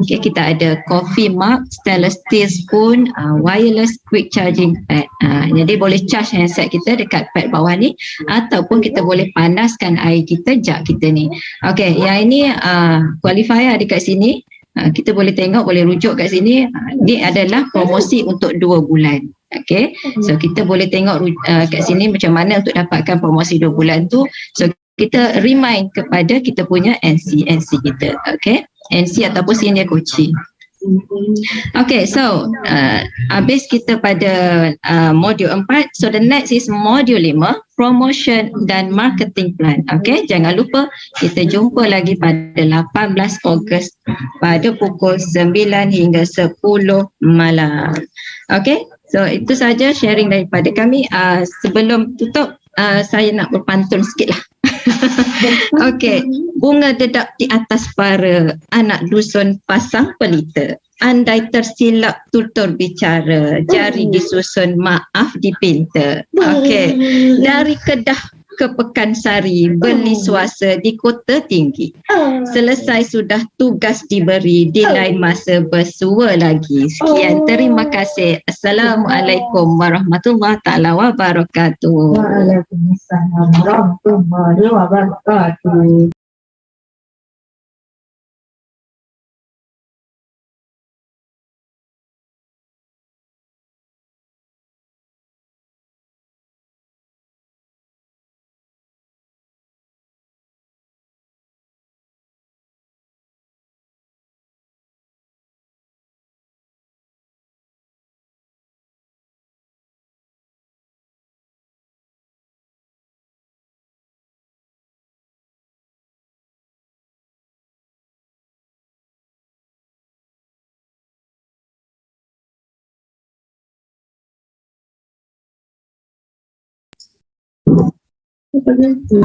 Okay, kita ada coffee mug, stainless steel spoon, wireless quick charging pad. Jadi boleh charge handset kita dekat pad bawah ni, ataupun kita boleh panaskan air kita, jug kita ni. Okay, yang ini qualifier dekat sini. Kita boleh tengok, boleh rujuk kat sini. Ini adalah promosi untuk 2 bulan. Okay, so kita boleh tengok kat sini macam mana untuk dapatkan promosi 2 bulan tu. So kita remind kepada kita punya NC kita. Okay, NC ataupun senior coaching. Okay, so habis kita pada modul 4. So the next is modul 5, promotion dan marketing plan. Okay, jangan lupa kita jumpa lagi pada 18 Ogos pada pukul 9 hingga 10 malam. Okay, so itu saja sharing daripada kami. Sebelum tutup, saya nak berpantun sikit lah. Okey, bunga dedak di atas para, anak dusun pasang pelita. Andai tersilap tutur bicara, jari disusun maaf dipinta. Okey, dari Kedah ke Pekansari, beli suasa di Kota Tinggi. Selesai sudah tugas diberi, di lain masa bersua lagi. Sekian, terima kasih. Assalamualaikum warahmatullahi taala wabarakatuh. Waalaikumsalam warahmatullahi wabarakatuh. Apa itu?